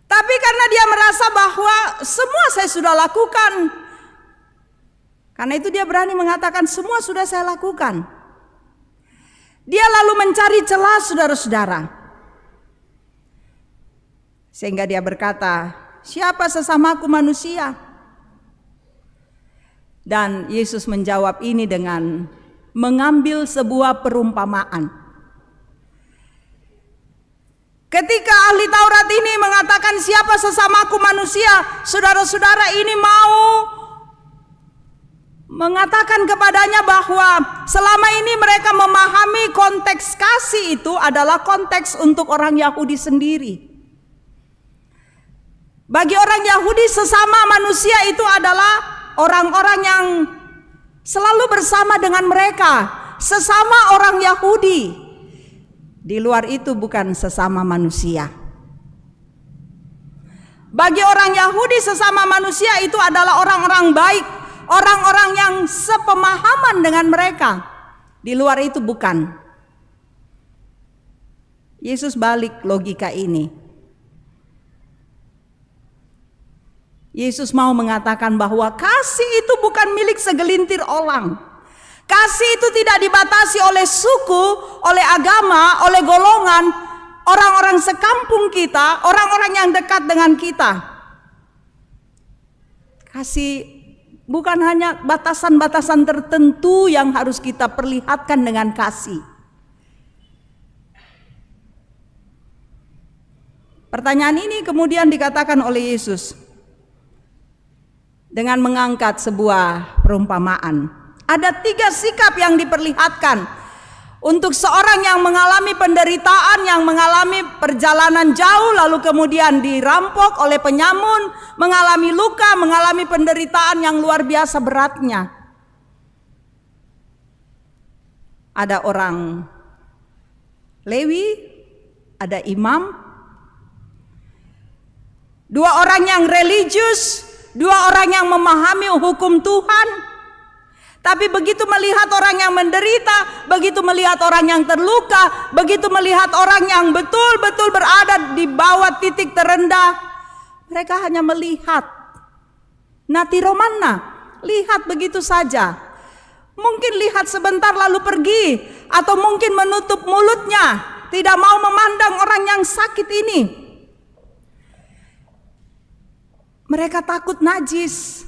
Tapi karena dia merasa bahwa semua saya sudah lakukan, karena itu dia berani mengatakan semua sudah saya lakukan. Dia lalu mencari celah, saudara-saudara. Sehingga dia berkata, siapa sesamaku manusia? Dan Yesus menjawab ini dengan mengambil sebuah perumpamaan. Ketika ahli Taurat ini mengatakan siapa sesamaku manusia, saudara-saudara ini mau mengatakan kepadanya bahwa selama ini mereka memahami konteks kasih itu adalah konteks untuk orang Yahudi sendiri. Bagi orang Yahudi sesama manusia itu adalah orang-orang yang selalu bersama dengan mereka, sesama orang Yahudi. Di luar itu bukan sesama manusia. Bagi orang Yahudi sesama manusia itu adalah orang-orang baik, orang-orang yang sepemahaman dengan mereka. Di luar itu bukan. Yesus balik logika ini. Yesus mau mengatakan bahwa kasih itu bukan milik segelintir orang. Kasih itu tidak dibatasi oleh suku, oleh agama, oleh golongan, orang-orang sekampung kita, orang-orang yang dekat dengan kita. Kasih Bukan hanya batasan-batasan tertentu yang harus kita perlihatkan dengan kasih. Pertanyaan ini kemudian dikatakan oleh Yesus dengan mengangkat sebuah perumpamaan. Ada 3 sikap yang diperlihatkan untuk seorang yang mengalami penderitaan, yang mengalami perjalanan jauh lalu kemudian dirampok oleh penyamun, mengalami luka, mengalami penderitaan yang luar biasa beratnya. Ada orang Lewi, ada imam, 2 orang yang religius, 2 orang yang memahami hukum Tuhan. Tapi begitu melihat orang yang menderita, begitu melihat orang yang terluka, begitu melihat orang yang betul-betul berada di bawah titik terendah, mereka hanya melihat. Nati romana, lihat begitu saja. Mungkin lihat sebentar lalu pergi, atau mungkin menutup mulutnya, tidak mau memandang orang yang sakit ini. Mereka takut najis.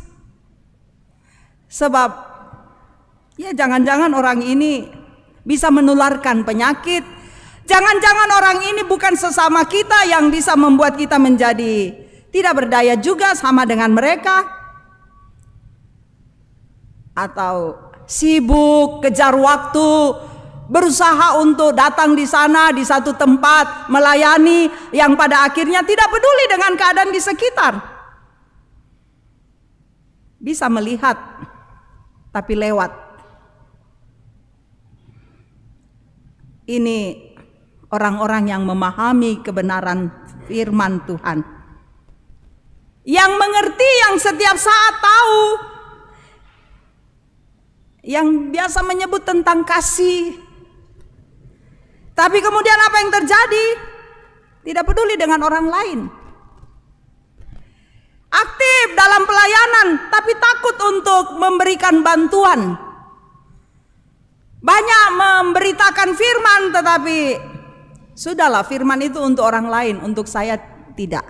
Sebab ya jangan-jangan orang ini bisa menularkan penyakit. Jangan-jangan orang ini bukan sesama kita yang bisa membuat kita menjadi tidak berdaya juga sama dengan mereka. Atau sibuk, kejar waktu, berusaha untuk datang di sana di satu tempat, melayani yang pada akhirnya tidak peduli dengan keadaan di sekitar. Bisa melihat, tapi lewat. Ini orang-orang yang memahami kebenaran firman Tuhan, yang mengerti, yang setiap saat tahu, yang biasa menyebut tentang kasih. Tapi kemudian apa yang terjadi? Tidak peduli dengan orang lain. Aktif dalam pelayanan, tapi takut untuk memberikan bantuan. Banyak memberitakan firman, tetapi sudahlah, firman itu untuk orang lain, untuk saya tidak.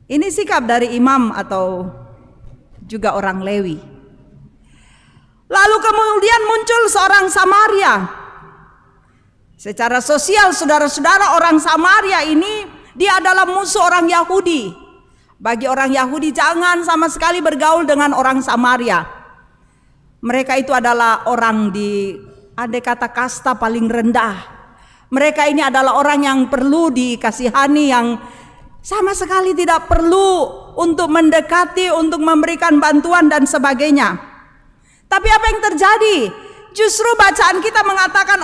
Ini sikap dari imam atau juga orang Lewi. Lalu kemudian muncul seorang Samaria. Secara sosial, saudara-saudara, orang Samaria ini dia adalah musuh orang Yahudi. Bagi orang Yahudi jangan sama sekali bergaul dengan orang Samaria. Mereka itu adalah orang di andai kata kasta paling rendah. Mereka ini adalah orang yang perlu dikasihani, yang sama sekali tidak perlu untuk mendekati, untuk memberikan bantuan dan sebagainya. Tapi apa yang terjadi? Justru bacaan kita mengatakan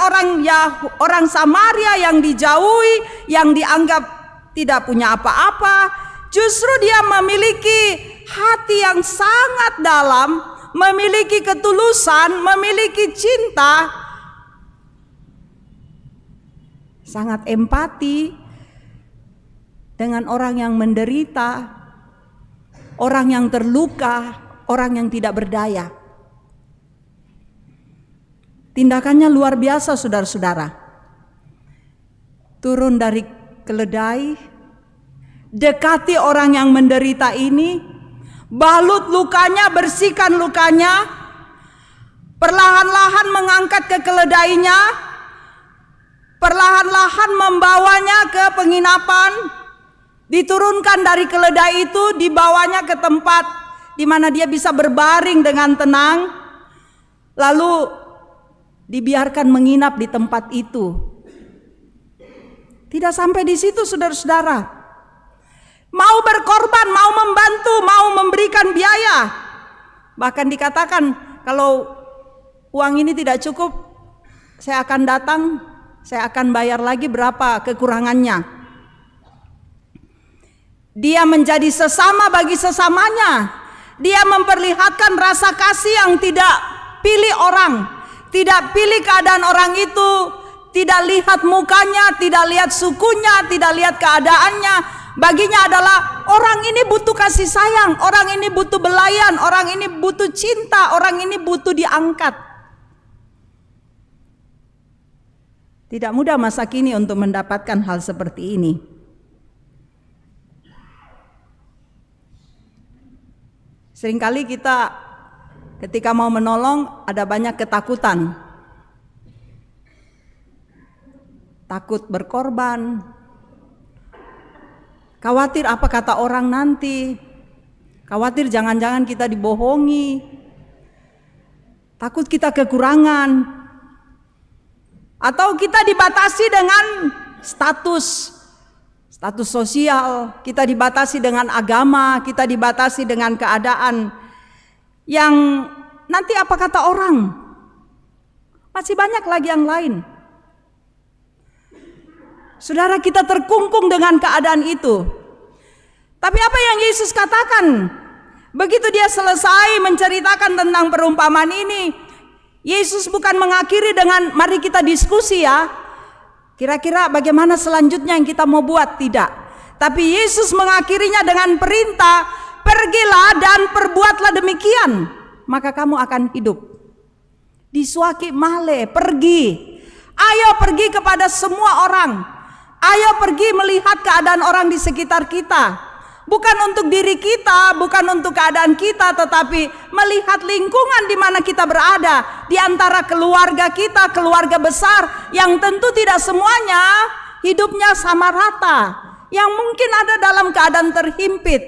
orang Samaria yang dijauhi, yang dianggap tidak punya apa-apa, justru dia memiliki hati yang sangat dalam, memiliki ketulusan, memiliki cinta, sangat empati dengan orang yang menderita, orang yang terluka, orang yang tidak berdaya. Tindakannya luar biasa, saudara-saudara. Turun dari keledai, dekati orang yang menderita ini, balut lukanya, bersihkan lukanya, perlahan-lahan mengangkat ke keledainya, perlahan-lahan membawanya ke penginapan, diturunkan dari keledai itu, dibawanya ke tempat di mana dia bisa berbaring dengan tenang, lalu dibiarkan menginap di tempat itu. Tidak sampai di situ, saudara-saudara. Mau berkorban, mau membantu, mau memberikan biaya. Bahkan dikatakan, kalau uang ini tidak cukup, saya akan datang, saya akan bayar lagi berapa kekurangannya. Dia menjadi sesama bagi sesamanya. Dia memperlihatkan rasa kasih yang tidak pilih orang, tidak pilih keadaan orang itu, tidak lihat mukanya, tidak lihat sukunya, tidak lihat keadaannya. Baginya adalah orang ini butuh kasih sayang, orang ini butuh belayan, orang ini butuh cinta, orang ini butuh diangkat. Tidak mudah masa kini untuk mendapatkan hal seperti ini. Seringkali kita ketika mau menolong ada banyak ketakutan. Takut berkorban, khawatir apa kata orang nanti, khawatir jangan-jangan kita dibohongi, takut kita kekurangan, atau kita dibatasi dengan status sosial, kita dibatasi dengan agama, kita dibatasi dengan keadaan yang nanti apa kata orang. Masih banyak lagi yang lain. Saudara, kita terkungkung dengan keadaan itu. Tapi apa yang Yesus katakan? Begitu dia selesai menceritakan tentang perumpamaan ini, Yesus bukan mengakhiri dengan mari kita diskusi ya. Kira-kira bagaimana selanjutnya yang kita mau buat? Tidak. Tapi Yesus mengakhirinya dengan perintah, pergilah dan perbuatlah demikian, maka kamu akan hidup. Disuaki male, pergi. Ayo pergi kepada semua orang. Ayo pergi melihat keadaan orang di sekitar kita. Bukan untuk diri kita, bukan untuk keadaan kita, tetapi melihat lingkungan di mana kita berada. Di antara keluarga kita, keluarga besar, yang tentu tidak semuanya hidupnya sama rata. Yang mungkin ada dalam keadaan terhimpit.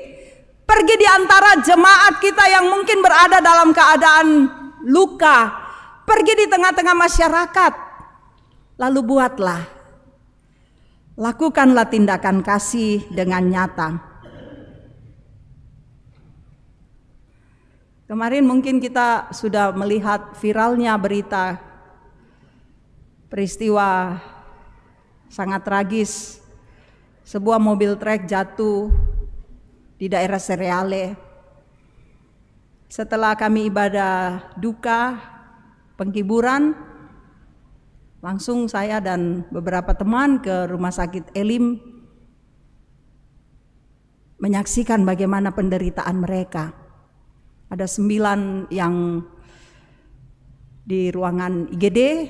Pergi di antara jemaat kita yang mungkin berada dalam keadaan luka. Pergi di tengah-tengah masyarakat. Lalu buatlah. Lakukanlah tindakan kasih dengan nyata. Kemarin mungkin kita sudah melihat viralnya berita peristiwa sangat tragis. Sebuah mobil truk jatuh di daerah Sereale. Setelah kami ibadah duka, penghiburan, langsung saya dan beberapa teman ke rumah sakit Elim menyaksikan bagaimana penderitaan mereka. Ada 9 yang di ruangan IGD,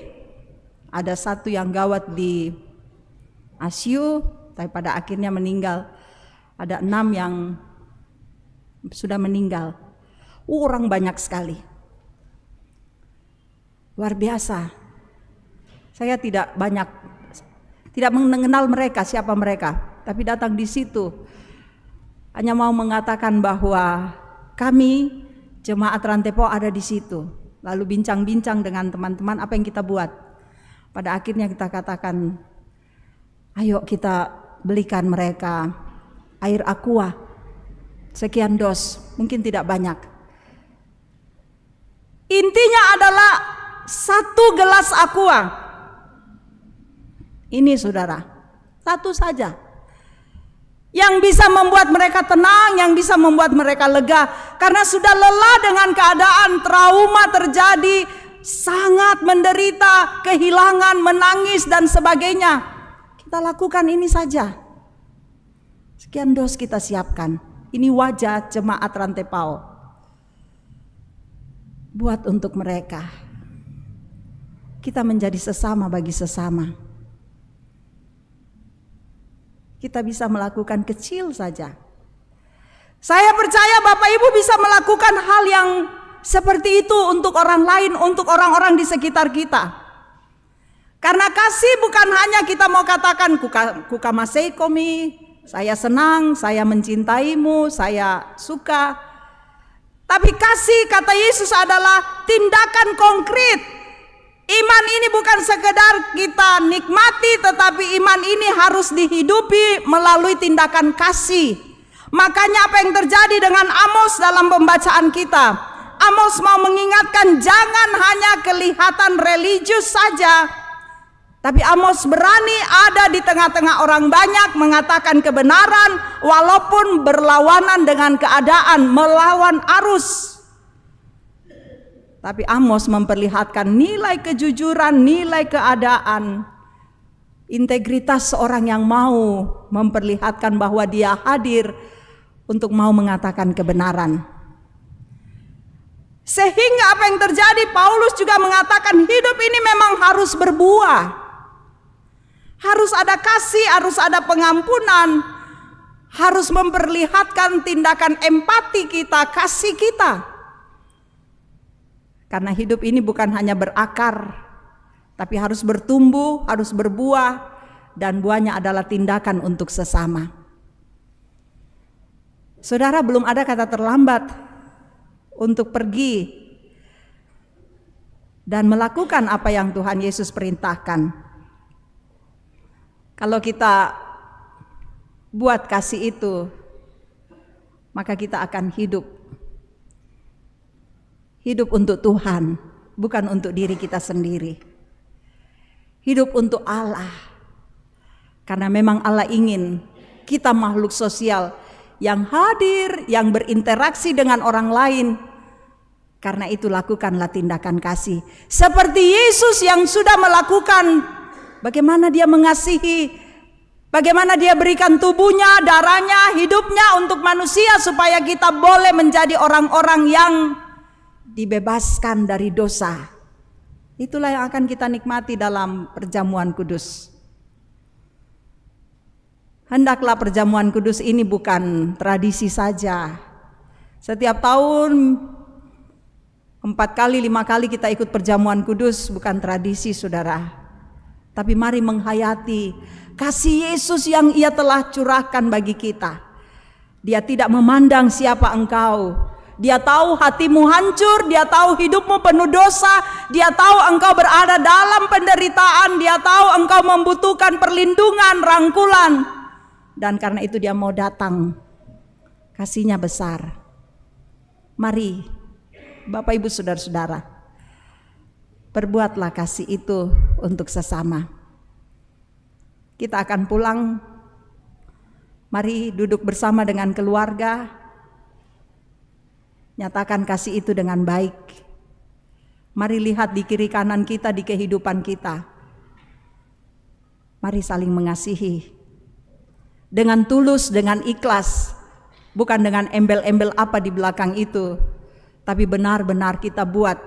ada 1 yang gawat di ICU, tapi pada akhirnya meninggal. Ada 6 yang sudah meninggal. Orang banyak sekali. Luar biasa. Saya tidak mengenal mereka, siapa mereka, tapi datang di situ hanya mau mengatakan bahwa kami jemaat Rantepo ada di situ. Lalu bincang-bincang dengan teman-teman apa yang kita buat. Pada akhirnya kita katakan, ayo kita belikan mereka air aqua, sekian dos, mungkin tidak banyak. Intinya adalah 1 gelas aqua. Ini saudara, 1 saja yang bisa membuat mereka tenang, yang bisa membuat mereka lega, karena sudah lelah dengan keadaan, trauma terjadi, sangat menderita, kehilangan, menangis dan sebagainya. Kita lakukan ini saja. Sekian dos kita siapkan. Ini wajah jemaat Rantepao. Buat untuk mereka. Kita menjadi sesama bagi sesama. Kita bisa melakukan kecil saja. Saya percaya Bapak Ibu bisa melakukan hal yang seperti itu untuk orang lain, untuk orang-orang di sekitar kita. Karena kasih bukan hanya kita mau katakan kukamasei komi, saya senang, saya mencintaimu, saya suka. Tapi kasih kata Yesus adalah tindakan konkret. Iman ini bukan sekedar kita nikmati, tetapi iman ini harus dihidupi melalui tindakan kasih. Makanya apa yang terjadi dengan Amos dalam pembacaan kita? Amos mau mengingatkan jangan hanya kelihatan religius saja, tapi Amos berani ada di tengah-tengah orang banyak mengatakan kebenaran walaupun berlawanan dengan keadaan, melawan arus. Tapi Amos memperlihatkan nilai kejujuran, nilai keadaan, integritas seorang yang mau memperlihatkan bahwa dia hadir untuk mau mengatakan kebenaran. Sehingga apa yang terjadi, Paulus juga mengatakan hidup ini memang harus berbuah. Harus ada kasih, harus ada pengampunan, harus memperlihatkan tindakan empati kita, kasih kita. Karena hidup ini bukan hanya berakar, tapi harus bertumbuh, harus berbuah, dan buahnya adalah tindakan untuk sesama. Saudara, belum ada kata terlambat untuk pergi dan melakukan apa yang Tuhan Yesus perintahkan. Kalau kita buat kasih itu, maka kita akan hidup untuk Tuhan, bukan untuk diri kita sendiri. Hidup untuk Allah, karena memang Allah ingin kita makhluk sosial yang hadir, yang berinteraksi dengan orang lain. Karena itu lakukanlah tindakan kasih seperti Yesus yang sudah melakukan. Bagaimana dia mengasihi, bagaimana dia berikan tubuhnya, darahnya, hidupnya untuk manusia supaya kita boleh menjadi orang-orang yang dibebaskan dari dosa. Itulah yang akan kita nikmati dalam perjamuan kudus. Hendaklah perjamuan kudus ini bukan tradisi saja. Setiap tahun 4 kali, 5 kali kita ikut perjamuan kudus, bukan tradisi, saudara. Tapi mari menghayati kasih Yesus yang Ia telah curahkan bagi kita. Dia tidak memandang siapa engkau. Dia tahu hatimu hancur, dia tahu hidupmu penuh dosa, dia tahu engkau berada dalam penderitaan, dia tahu engkau membutuhkan perlindungan, rangkulan. Dan karena itu dia mau datang. Kasihnya besar. Mari Bapak Ibu Saudara-saudara, perbuatlah kasih itu untuk sesama. Kita akan pulang. Mari duduk bersama dengan keluarga. Nyatakan kasih itu dengan baik. Mari lihat di kiri kanan kita, di kehidupan kita. Mari saling mengasihi. Dengan tulus, dengan ikhlas, bukan dengan embel-embel apa di belakang itu, tapi benar-benar kita buat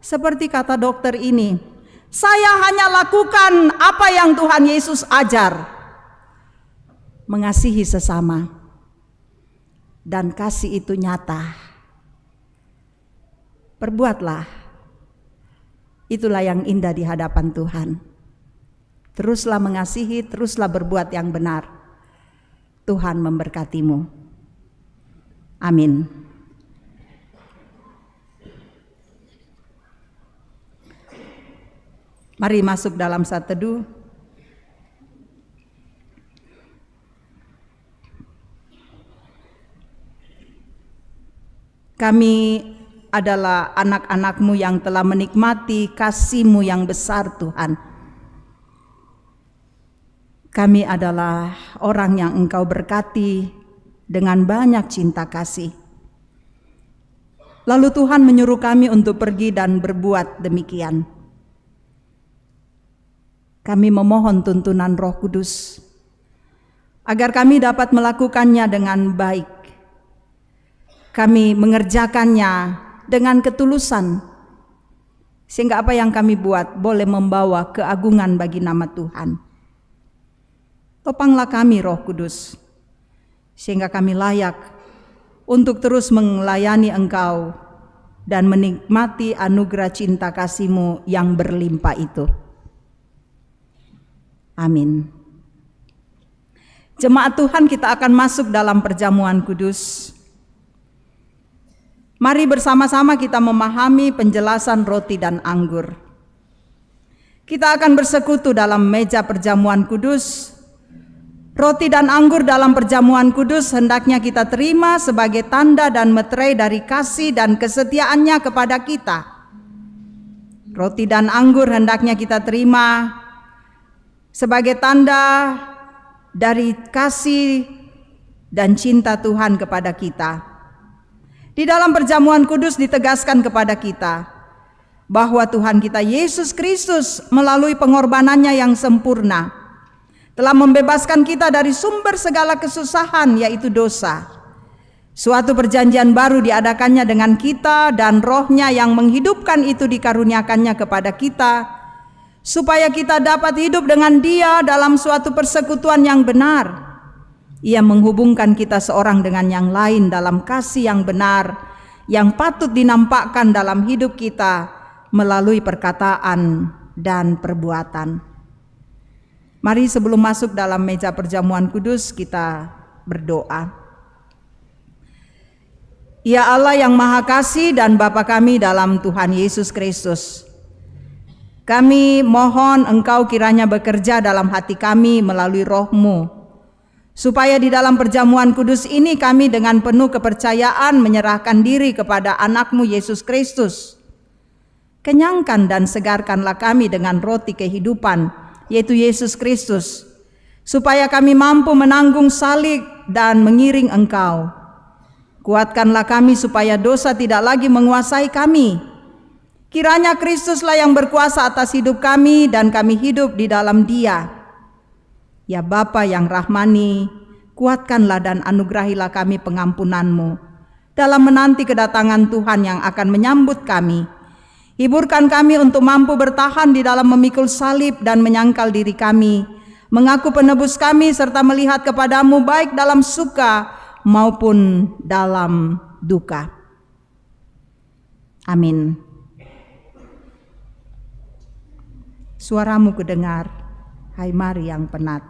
seperti kata dokter ini. Saya hanya lakukan apa yang Tuhan Yesus ajar, mengasihi sesama, dan kasih itu nyata. Perbuatlah, itulah yang indah di hadapan Tuhan. Teruslah mengasihi, teruslah berbuat yang benar. Tuhan memberkatimu. Amin. Mari masuk dalam saat teduh. Kami adalah anak-anak-Mu yang telah menikmati kasih-Mu yang besar, Tuhan. Kami adalah orang yang Engkau berkati dengan banyak cinta kasih. Lalu Tuhan menyuruh kami untuk pergi dan berbuat demikian. Kami memohon tuntunan Roh Kudus agar kami dapat melakukannya dengan baik. Kami mengerjakannya dengan ketulusan, sehingga apa yang kami buat boleh membawa keagungan bagi nama Tuhan. Topanglah kami, Roh Kudus, sehingga kami layak untuk terus melayani Engkau dan menikmati anugerah cinta kasih-Mu yang berlimpah itu. Amin. Jemaat Tuhan, kita akan masuk dalam perjamuan kudus. Mari bersama-sama kita memahami penjelasan roti dan anggur. Kita akan bersekutu dalam meja perjamuan kudus. Roti dan anggur dalam perjamuan kudus hendaknya kita terima sebagai tanda dan meterai dari kasih dan kesetiaannya kepada kita. Roti dan anggur hendaknya kita terima sebagai tanda dari kasih dan cinta Tuhan kepada kita. Di dalam perjamuan kudus ditegaskan kepada kita bahwa Tuhan kita Yesus Kristus melalui pengorbanannya yang sempurna telah membebaskan kita dari sumber segala kesusahan, yaitu dosa. Suatu perjanjian baru diadakannya dengan kita, dan Roh-Nya yang menghidupkan itu dikaruniakannya kepada kita, supaya kita dapat hidup dengan Dia dalam suatu persekutuan yang benar. Ia menghubungkan kita seorang dengan yang lain dalam kasih yang benar, yang patut dinampakkan dalam hidup kita melalui perkataan dan perbuatan. Mari sebelum masuk dalam meja perjamuan kudus kita berdoa. Ya Allah yang Maha Kasih dan Bapa kami dalam Tuhan Yesus Kristus, kami mohon Engkau kiranya bekerja dalam hati kami melalui Roh-Mu, supaya di dalam perjamuan kudus ini kami dengan penuh kepercayaan menyerahkan diri kepada anak-Mu Yesus Kristus. Kenyangkan dan segarkanlah kami dengan roti kehidupan, yaitu Yesus Kristus, supaya kami mampu menanggung salib dan mengiring Engkau. Kuatkanlah kami supaya dosa tidak lagi menguasai kami. Kiranya Kristuslah yang berkuasa atas hidup kami dan kami hidup di dalam Dia. Ya Bapa yang rahmani, kuatkanlah dan anugerahilah kami pengampunan-Mu dalam menanti kedatangan Tuhan yang akan menyambut kami. Hiburkan kami untuk mampu bertahan di dalam memikul salib dan menyangkal diri kami, mengaku penebus kami serta melihat kepadamu baik dalam suka maupun dalam duka. Amin. Suaramu kudengar, hai mari yang penat.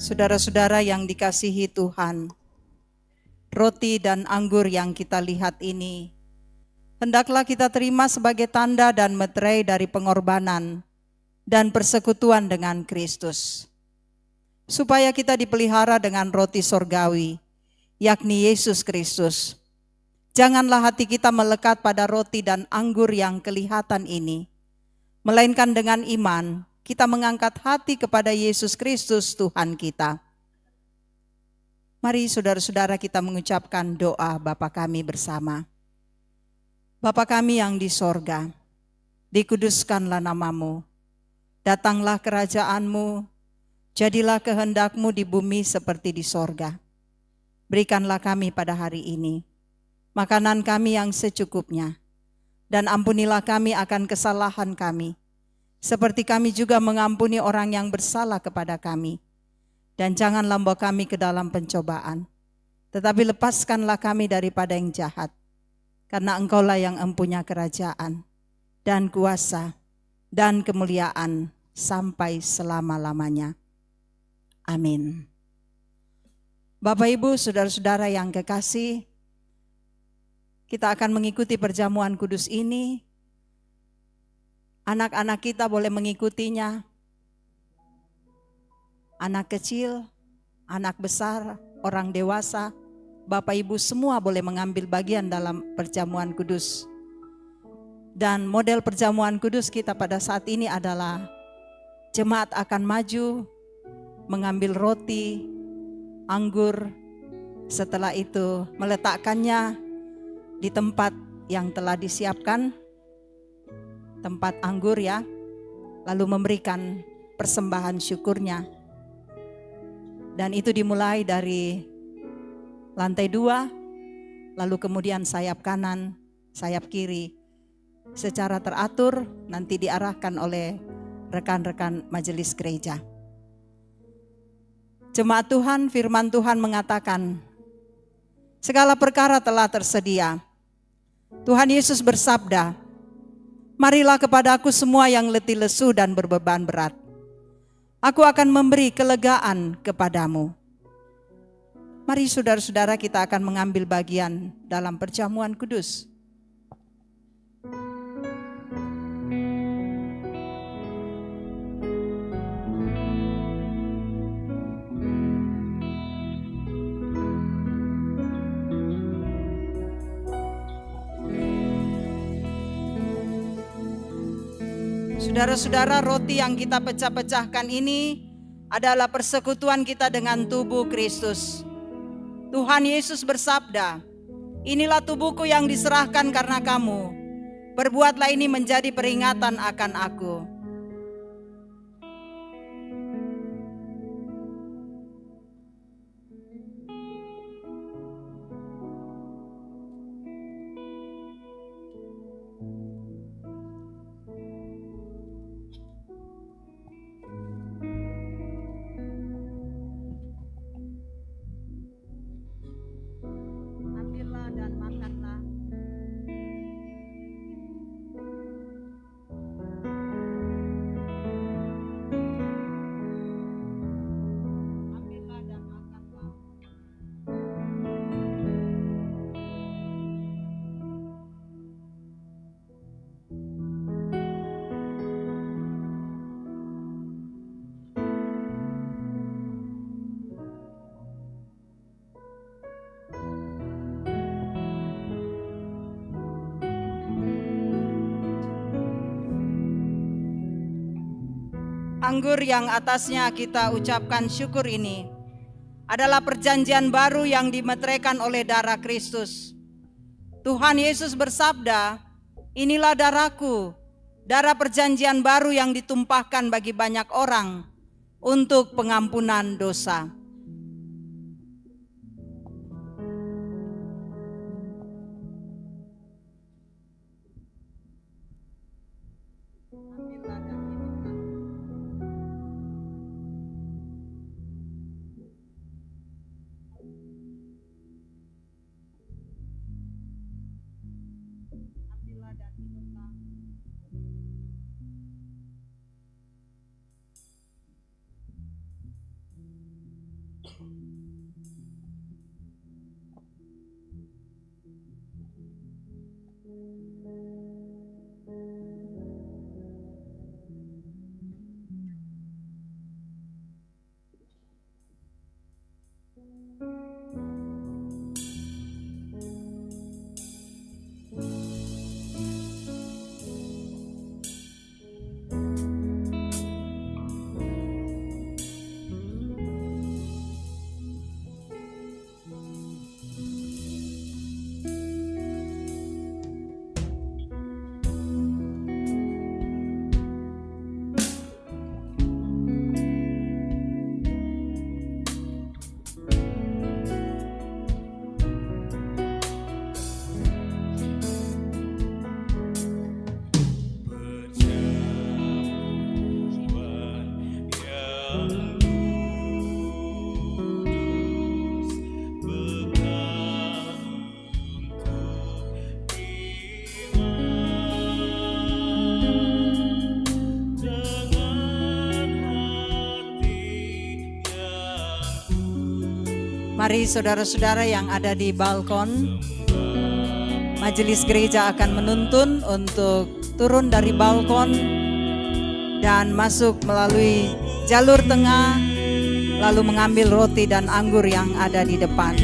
Saudara-saudara yang dikasihi Tuhan, roti dan anggur yang kita lihat ini hendaklah kita terima sebagai tanda dan meterai dari pengorbanan dan persekutuan dengan Kristus, supaya kita dipelihara dengan roti sorgawi, yakni Yesus Kristus. Janganlah hati kita melekat pada roti dan anggur yang kelihatan ini, melainkan dengan iman kita mengangkat hati kepada Yesus Kristus Tuhan kita. Mari saudara-saudara kita mengucapkan doa Bapa kami bersama. Bapa kami yang di sorga, dikuduskanlah namamu, datanglah kerajaanmu, jadilah kehendakmu di bumi seperti di sorga. Berikanlah kami pada hari ini makanan kami yang secukupnya, dan ampunilah kami akan kesalahan kami, seperti kami juga mengampuni orang yang bersalah kepada kami. Dan janganlah membawa kami ke dalam pencobaan, tetapi lepaskanlah kami daripada yang jahat. Karena Engkaulah yang empunya kerajaan dan kuasa dan kemuliaan sampai selama-lamanya. Amin. Bapak Ibu, saudara-saudara yang kekasih, kita akan mengikuti perjamuan kudus ini. Anak-anak kita boleh mengikutinya. Anak kecil, anak besar, orang dewasa, Bapak Ibu semua boleh mengambil bagian dalam perjamuan kudus. Dan model perjamuan kudus kita pada saat ini adalah jemaat akan maju, mengambil roti, anggur, setelah itu meletakkannya di tempat yang telah disiapkan, tempat anggur ya, lalu memberikan persembahan syukurnya. Dan itu dimulai dari lantai 2, lalu kemudian sayap kanan, sayap kiri, secara teratur nanti diarahkan oleh rekan-rekan majelis gereja. Jemaat Tuhan, firman Tuhan mengatakan, segala perkara telah tersedia. Tuhan Yesus bersabda, marilah kepadaku semua yang letih lesu dan berbeban berat. Aku akan memberi kelegaan kepadamu. Mari saudara-saudara, kita akan mengambil bagian dalam perjamuan kudus. Saudara-saudara, roti yang kita pecah-pecahkan ini adalah persekutuan kita dengan tubuh Kristus. Tuhan Yesus bersabda, inilah tubuhku yang diserahkan karena kamu. Perbuatlah ini menjadi peringatan akan aku. Ambillah dan makanlah. Ambillah dan makanlah. Anggur yang atasnya kita ucapkan syukur ini adalah perjanjian baru yang dimeteraikan oleh darah Kristus. Tuhan Yesus bersabda, inilah darahku, darah perjanjian baru yang ditumpahkan bagi banyak orang untuk pengampunan dosa. Ambillah dan minumlah. Ambillah dan minumlah. Mari saudara-saudara yang ada di balkon, majelis gereja akan menuntun untuk turun dari balkon dan masuk melalui jalur tengah, lalu mengambil roti dan anggur yang ada di depan.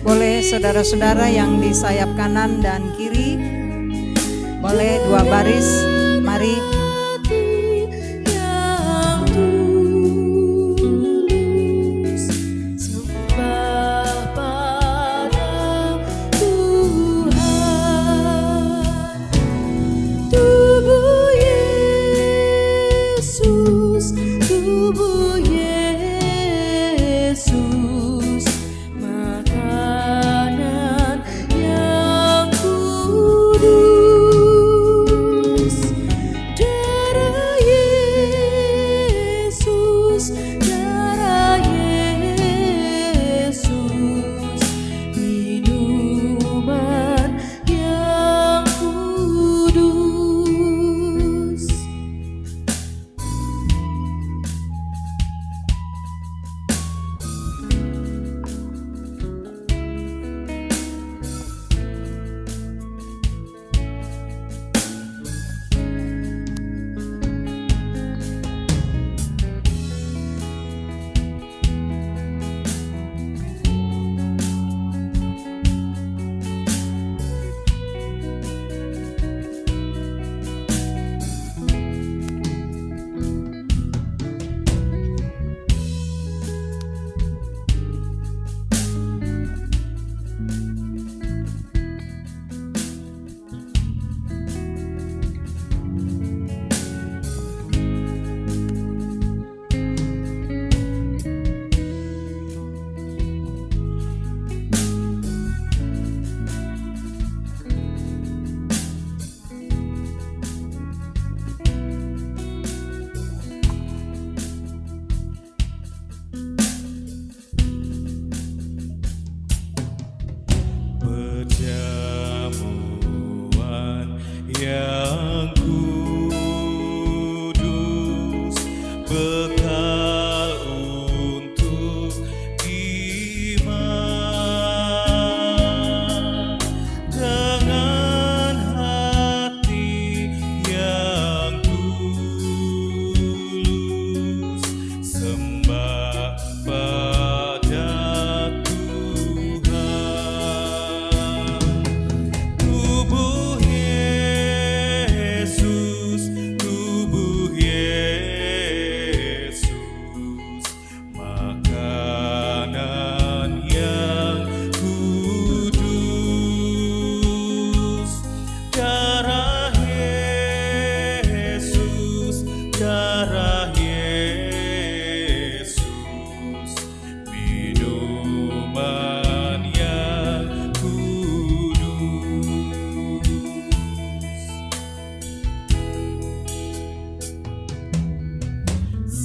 Boleh saudara-saudara yang di sayap kanan dan kiri, boleh dua baris, mari. Sembah pada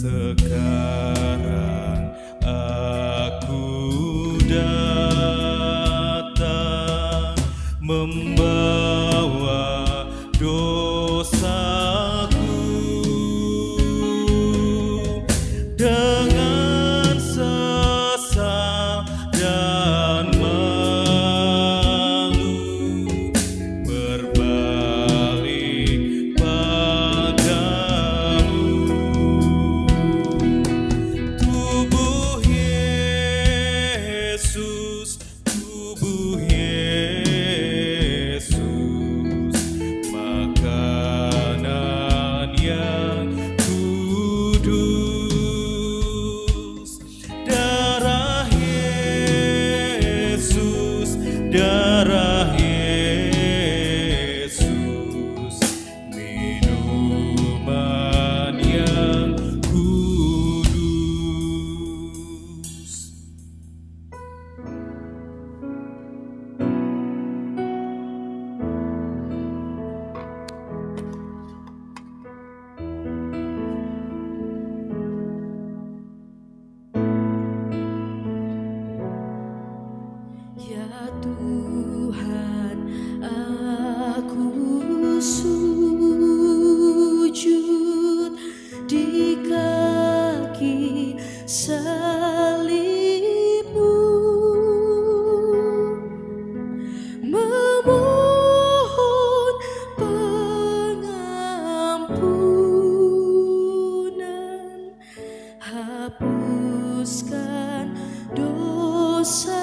Sekarang aku datang membawa dosaku dengan sesal dan malu, berbalik padamu. Tubuh Yesus, makanan yang kudus. Darah Yesus, minuman yang kudus. Ya Tuhan, aku sujud di kaki salib-Mu, memohon pengampunan, hapuskan dosaku.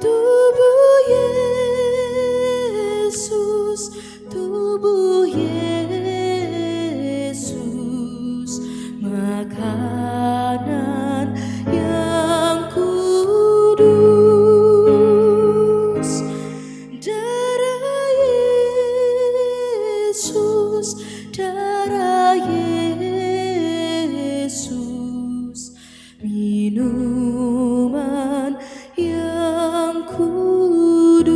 Tubuh Yesus, makanan yang kudus. Darah Yesus, minuman yang kudus.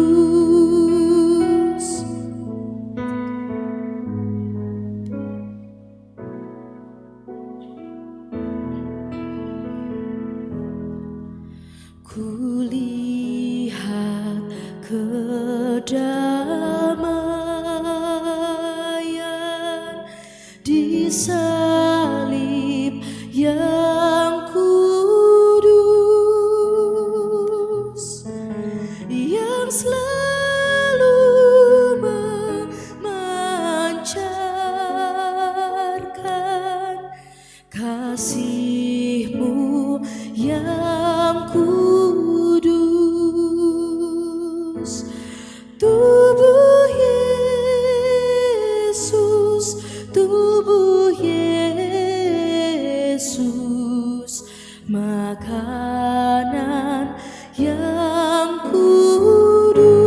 Kulihat kedamaian di salib yang kudus, yang selalu memancarkan kasih-Mu yang kudus. Tubuh Yesus, makanan yang kudus.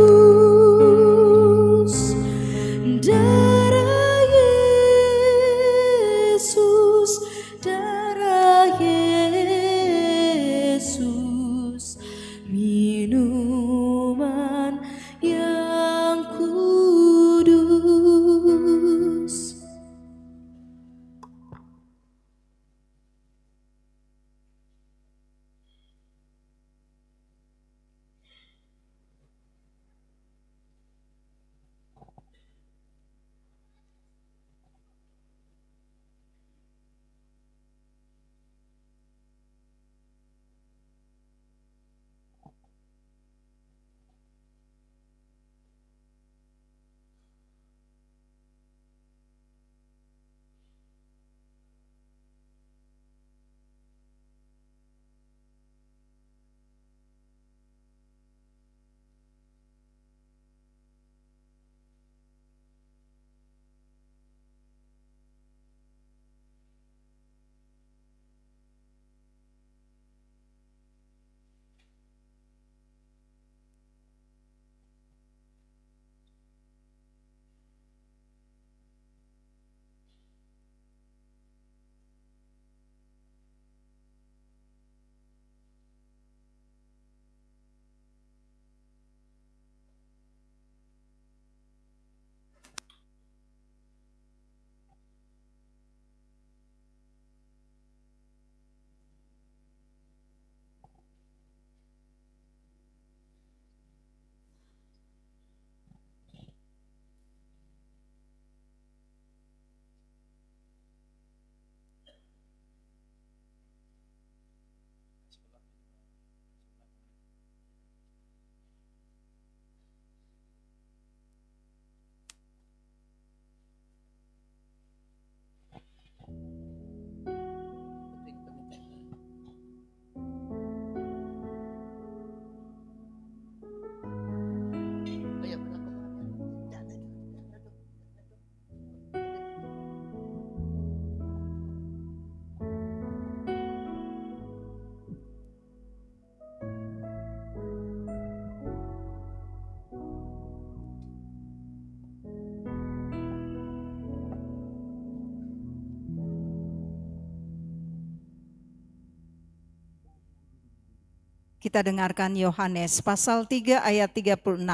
Kita dengarkan Yohanes pasal 3 ayat 36.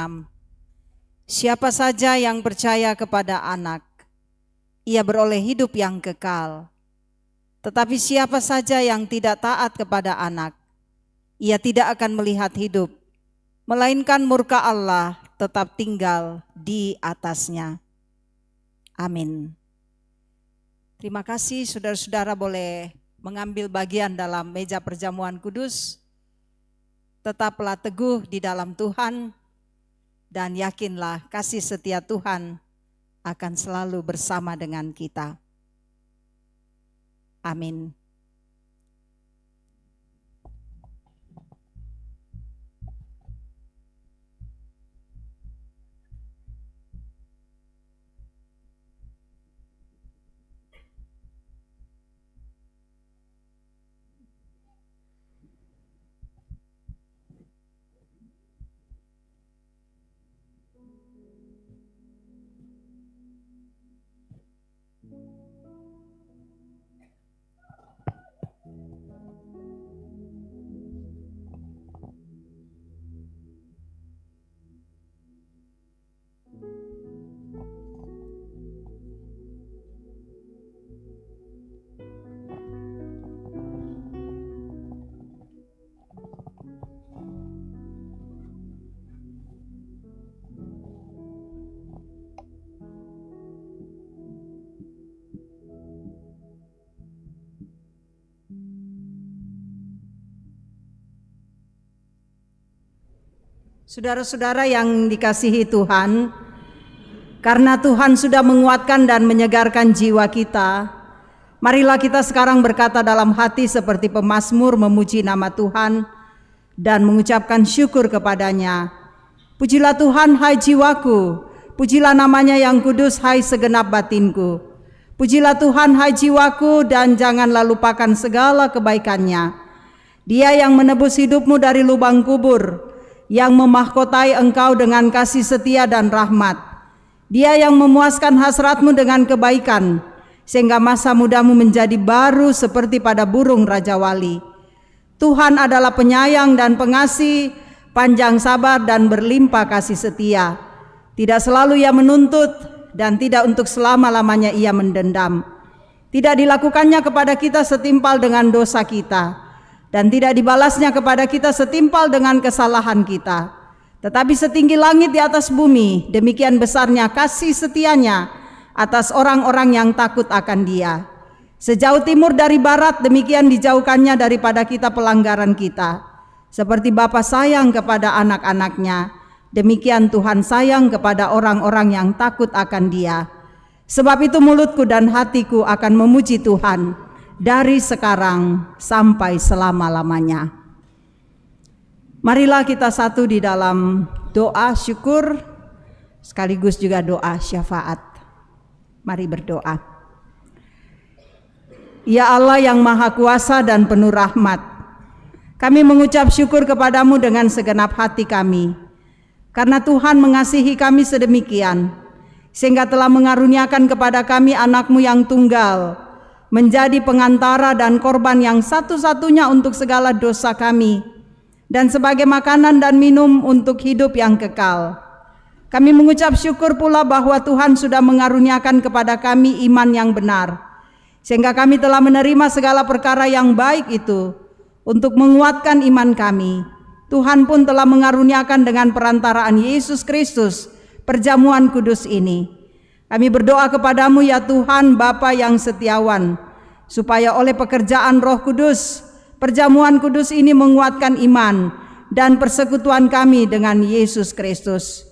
Siapa saja yang percaya kepada Anak, ia beroleh hidup yang kekal. Tetapi siapa saja yang tidak taat kepada Anak, ia tidak akan melihat hidup, melainkan murka Allah tetap tinggal di atasnya. Amin. Terima kasih, saudara-saudara boleh mengambil bagian dalam meja perjamuan kudus. Tetaplah teguh di dalam Tuhan dan yakinlah kasih setia Tuhan akan selalu bersama dengan kita. Amin. Saudara-saudara yang dikasihi Tuhan, karena Tuhan sudah menguatkan dan menyegarkan jiwa kita, marilah kita sekarang berkata dalam hati seperti pemazmur memuji nama Tuhan dan mengucapkan syukur kepadanya. Pujilah Tuhan hai jiwaku, pujilah namanya yang kudus hai segenap batinku. Pujilah Tuhan hai jiwaku dan janganlah lupakan segala kebaikannya. Dia yang menebus hidupmu dari lubang kubur, yang memahkotai engkau dengan kasih setia dan rahmat. Dia yang memuaskan hasratmu dengan kebaikan, sehingga masa mudamu menjadi baru seperti pada burung Raja Wali. Tuhan adalah penyayang dan pengasih, panjang sabar dan berlimpah kasih setia. Tidak selalu ia menuntut dan tidak untuk selama-lamanya ia mendendam. Tidak dilakukannya kepada kita setimpal dengan dosa kita, dan tidak dibalasnya kepada kita setimpal dengan kesalahan kita. Tetapi setinggi langit di atas bumi, demikian besarnya kasih setianya atas orang-orang yang takut akan Dia. Sejauh timur dari barat, demikian dijauhkannya daripada kita pelanggaran kita. Seperti Bapa sayang kepada anak-anaknya, demikian Tuhan sayang kepada orang-orang yang takut akan Dia. Sebab itu mulutku dan hatiku akan memuji Tuhan dari sekarang sampai selama-lamanya. Marilah kita satu di dalam doa syukur sekaligus juga doa syafaat. Mari berdoa. Ya Allah yang Maha Kuasa dan penuh rahmat, kami mengucap syukur kepadamu dengan segenap hati kami, karena Tuhan mengasihi kami sedemikian, sehingga telah mengaruniakan kepada kami anak-Mu yang tunggal, menjadi pengantara dan korban yang satu-satunya untuk segala dosa kami, dan sebagai makanan dan minum untuk hidup yang kekal. Kami mengucap syukur pula bahwa Tuhan sudah mengaruniakan kepada kami iman yang benar, sehingga kami telah menerima segala perkara yang baik itu untuk menguatkan iman kami. Tuhan pun telah mengaruniakan dengan perantaraan Yesus Kristus perjamuan kudus ini. Kami berdoa kepadamu ya Tuhan Bapa yang setiawan, supaya oleh pekerjaan Roh Kudus, perjamuan kudus ini menguatkan iman dan persekutuan kami dengan Yesus Kristus.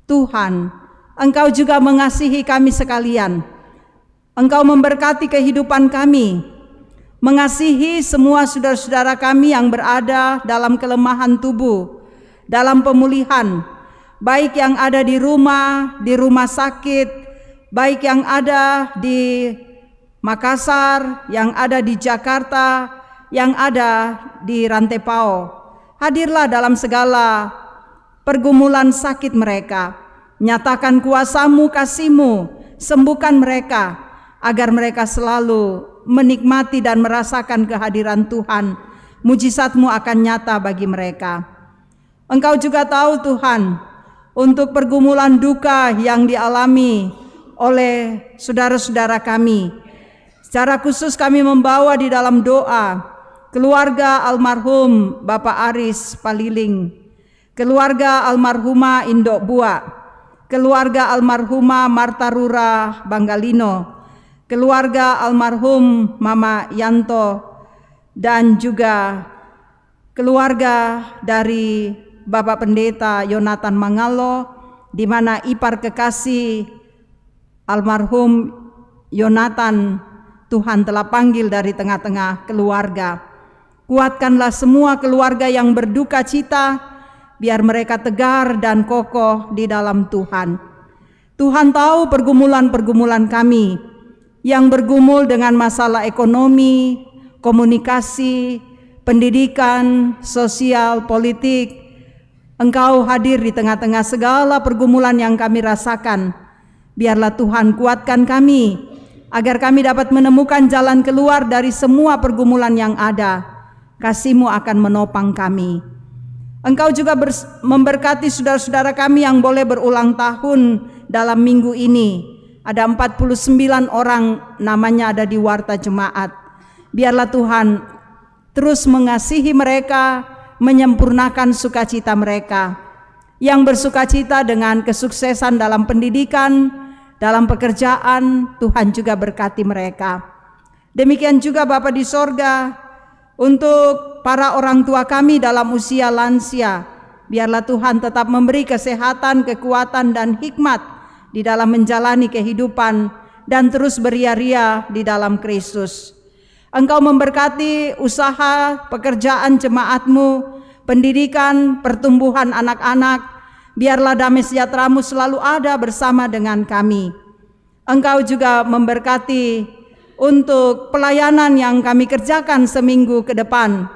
Tuhan, Engkau juga mengasihi kami sekalian. Engkau memberkati kehidupan kami, mengasihi semua saudara-saudara kami yang berada dalam kelemahan tubuh, dalam pemulihan, baik yang ada di rumah sakit, baik yang ada di Makassar, yang ada di Jakarta, yang ada di Rantepao. Hadirlah dalam segala pergumulan sakit mereka. Nyatakan kuasa-Mu, kasih-Mu, sembuhkan mereka, agar mereka selalu menikmati dan merasakan kehadiran Tuhan mujizat-Mu akan nyata bagi mereka. Engkau juga tahu Tuhan, untuk pergumulan duka yang dialami oleh saudara-saudara kami. Secara khusus kami membawa di dalam doa keluarga almarhum Bapak Aris Paliling, keluarga almarhumah Indok Buak, keluarga almarhumah Marta Rura Banggalino, keluarga almarhum Mama Yanto, dan juga keluarga dari Bapak Pendeta Yonatan Mangalo, di mana ipar kekasih almarhum Yonatan Tuhan telah panggil dari tengah-tengah keluarga. Kuatkanlah semua keluarga yang berduka cita, biar mereka tegar dan kokoh di dalam Tuhan. Tuhan tahu pergumulan-pergumulan kami yang bergumul dengan masalah ekonomi, komunikasi, pendidikan, sosial, politik. Engkau hadir di tengah-tengah segala pergumulan yang kami rasakan. Biarlah Tuhan kuatkan kami, agar kami dapat menemukan jalan keluar dari semua pergumulan yang ada. Kasih-Mu akan menopang kami. Engkau juga memberkati saudara-saudara kami yang boleh berulang tahun dalam minggu ini. Ada 49 orang namanya ada di warta jemaat. Biarlah Tuhan terus mengasihi mereka, menyempurnakan sukacita mereka. Yang bersukacita dengan kesuksesan dalam pendidikan, dalam pekerjaan, Tuhan juga berkati mereka. Demikian juga Bapa di sorga, untuk para orang tua kami dalam usia lansia, biarlah Tuhan tetap memberi kesehatan, kekuatan, dan hikmat di dalam menjalani kehidupan dan terus beria-ria di dalam Kristus. Engkau memberkati usaha, pekerjaan jemaat-Mu, pendidikan, pertumbuhan anak-anak. Biarlah damai sejahtera-Mu selalu ada bersama dengan kami. Engkau juga memberkati untuk pelayanan yang kami kerjakan seminggu ke depan.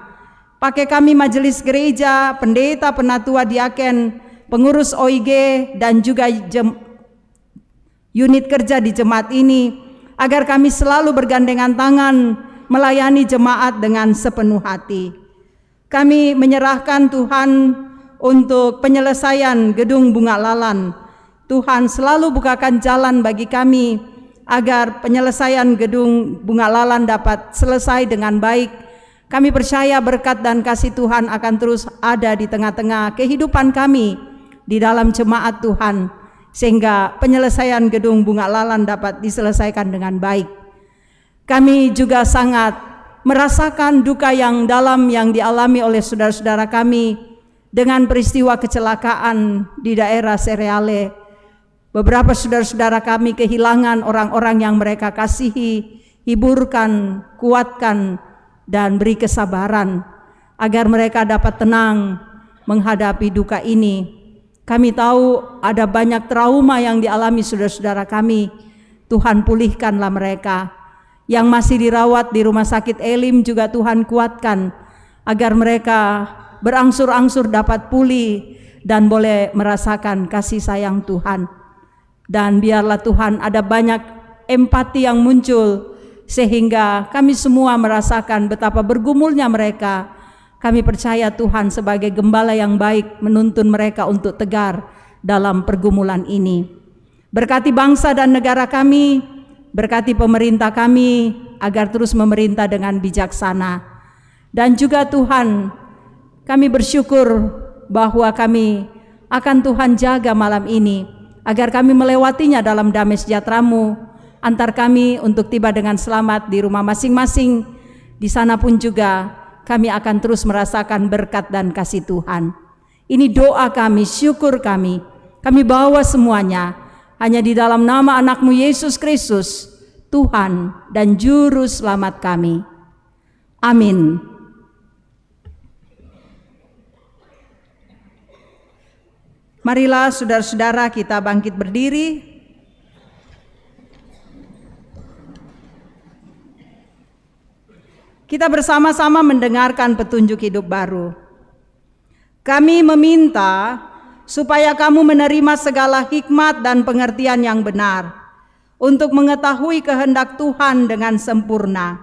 Pakai kami majelis gereja, pendeta, penatua, diaken, pengurus OIG, dan juga unit kerja di jemaat ini, agar kami selalu bergandengan tangan melayani jemaat dengan sepenuh hati. Kami menyerahkan Tuhan untuk penyelesaian gedung Bunga Lalan. Tuhan selalu bukakan jalan bagi kami agar penyelesaian gedung Bunga Lalan dapat selesai dengan baik. Kami percaya berkat dan kasih Tuhan akan terus ada di tengah-tengah kehidupan kami di dalam jemaat Tuhan, sehingga penyelesaian gedung Bunga Lalan dapat diselesaikan dengan baik. Kami juga sangat merasakan duka yang dalam yang dialami oleh saudara-saudara kami dengan peristiwa kecelakaan di daerah Sereale. Beberapa saudara-saudara kami kehilangan orang-orang yang mereka kasihi. Hiburkan, kuatkan, dan beri kesabaran agar mereka dapat tenang menghadapi duka ini. Kami tahu ada banyak trauma yang dialami saudara-saudara kami. Tuhan pulihkanlah mereka. Yang masih dirawat di rumah sakit Elim juga Tuhan kuatkan agar mereka berangsur-angsur dapat pulih dan boleh merasakan kasih sayang Tuhan. Dan biarlah Tuhan ada banyak empati yang muncul sehingga kami semua merasakan betapa bergumulnya mereka. Kami percaya Tuhan sebagai gembala yang baik menuntun mereka untuk tegar dalam pergumulan ini. Berkati bangsa dan negara kami, berkati pemerintah kami agar terus memerintah dengan bijaksana. Dan juga Tuhan, kami bersyukur bahwa kami akan Tuhan jaga malam ini, agar kami melewatinya dalam damai sejahtera-Mu. Antar kami untuk tiba dengan selamat di rumah masing-masing. Di sana pun juga kami akan terus merasakan berkat dan kasih Tuhan. Ini doa kami, syukur kami. Kami bawa semuanya hanya di dalam nama anak-Mu Yesus Kristus, Tuhan dan Juru Selamat kami. Amin. Marilah saudara-saudara kita bangkit berdiri. Kita bersama-sama mendengarkan petunjuk hidup baru. Kami meminta supaya kamu menerima segala hikmat dan pengertian yang benar untuk mengetahui kehendak Tuhan dengan sempurna,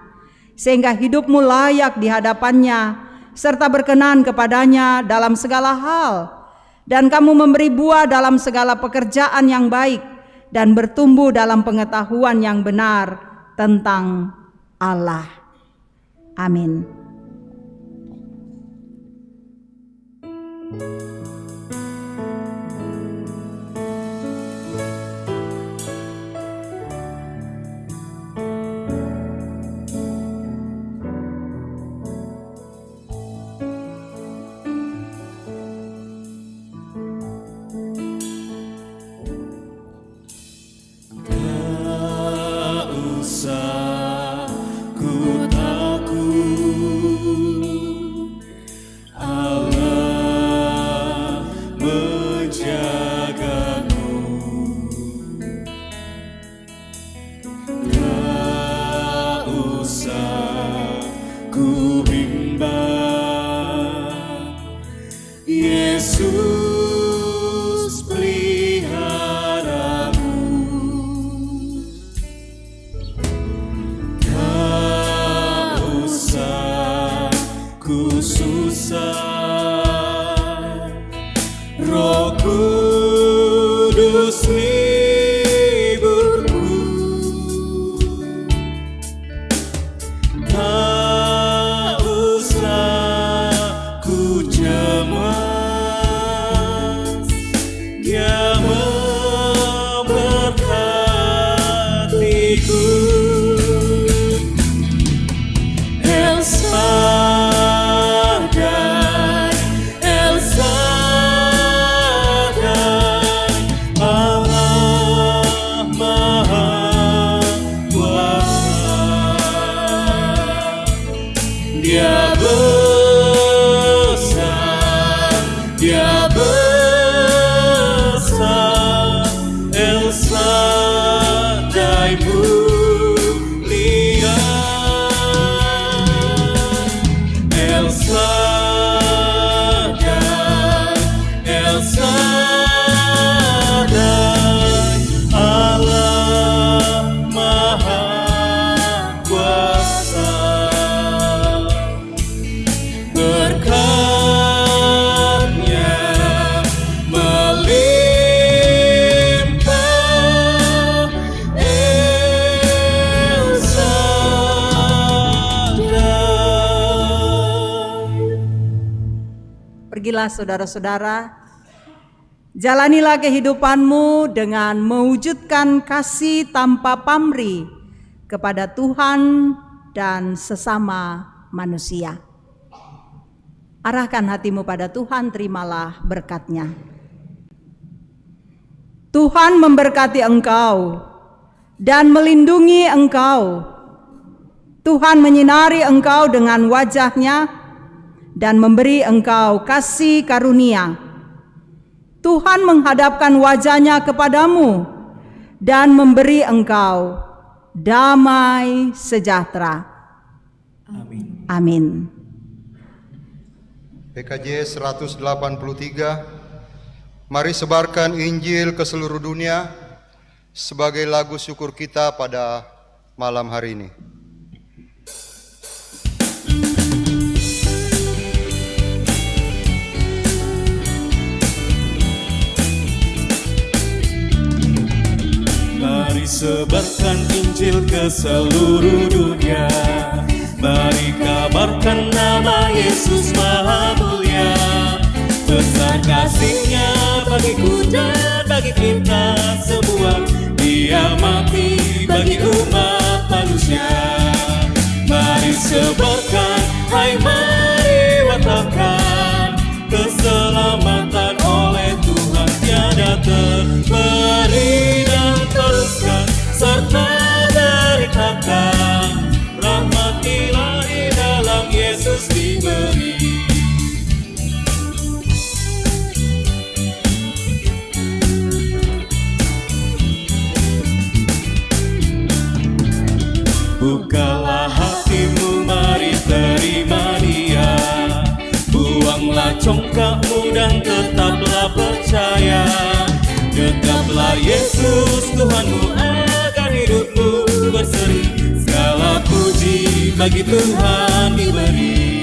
sehingga hidupmu layak di hadapannya serta berkenan kepadanya dalam segala hal, dan kamu memberi buah dalam segala pekerjaan yang baik, dan bertumbuh dalam pengetahuan yang benar tentang Allah. Amin. Yesus peliharaku, tak usah ku susah, Roh Kudus liburku, tak usah ku cemas. Dia memberkatiku. El Shaddai, El Shaddai, Allah Maha Kuasa. Dia besar, Dia besar. El Shaddai mulia, El Shaddai, El Shaddai, Allah Maha Kuasa. Berkat-Nya melimpah, El Shaddai. Pergilah saudara-saudara, jalanilah kehidupanmu dengan mewujudkan kasih tanpa pamrih kepada Tuhan dan sesama manusia. Arahkan hatimu pada Tuhan, terimalah berkat-Nya. Tuhan memberkati engkau dan melindungi engkau. Tuhan menyinari engkau dengan wajah-Nya dan memberi engkau kasih karunia. Tuhan menghadapkan wajah-Nya kepadamu dan memberi engkau damai sejahtera. Amin. Amin. PKJ 183, mari sebarkan Injil ke seluruh dunia sebagai lagu syukur kita pada malam hari ini. Mari sebarkan Injil ke seluruh dunia. Mari kabarkan nama Yesus Maha Mulia. Besar kasih-Nya bagiku dan bagi kita semua. Dia mati bagi umat manusia. Mari sebarkan, hai mari wartakan, keselamatan oleh Tuhan tiada terberi, dan teruskan serta deritakan. Rahmat ilahi dalam Yesus diberi. Bukalah hatimu, mari terima Dia. Buanglah congkakmu dan tetaplah percaya. Dekaplah Yesus Tuhanmu agar hidupmu berseri. Segala puji bagi Tuhan diberi.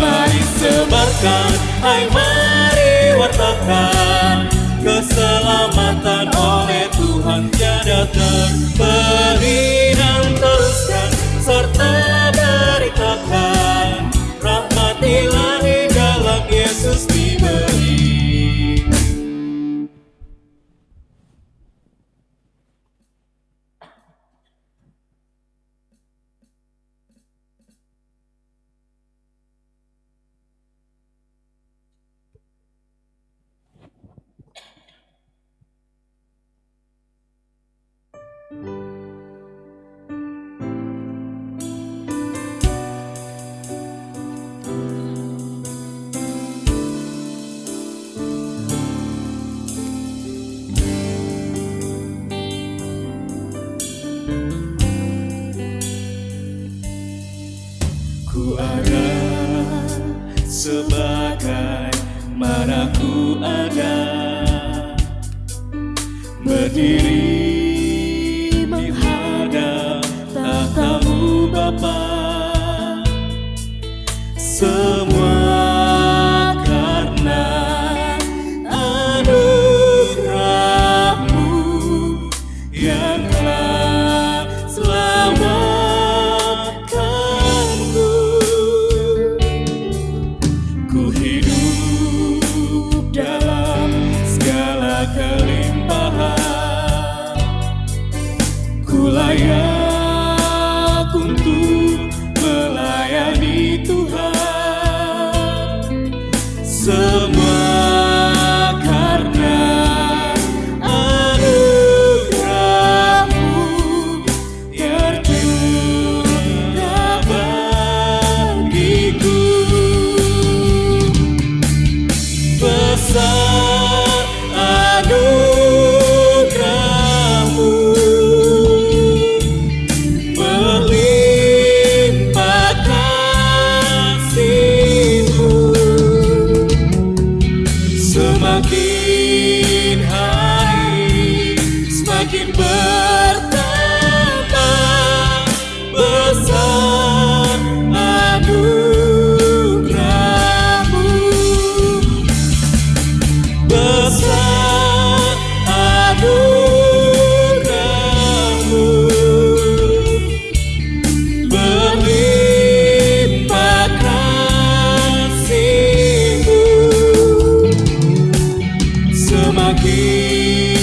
Mari sebarkan, hai mari wartakan, keselamatan oleh Tuhan tiada terberi, dan teruskan serta beritakan, rahmat ilahi dalam Yesus diberi. Ku ada sebagai mana ku ada, berdiri menghadap tahta-Mu Bapa. Semua karena anugerah-Mu yang telah selamatkanku. Ku hidup dalam segala kelimpahan, ku layak untuk melayani Tuhan. Semua karena anugerah-Mu yang tercurah bagiku. Besar anugerah-Mu, berlimpah kasih-Mu, semakin hari semakin bertambah. Besar anugerah-Mu, besar anugerah-Mu, berlimpah kasih-Mu, semakin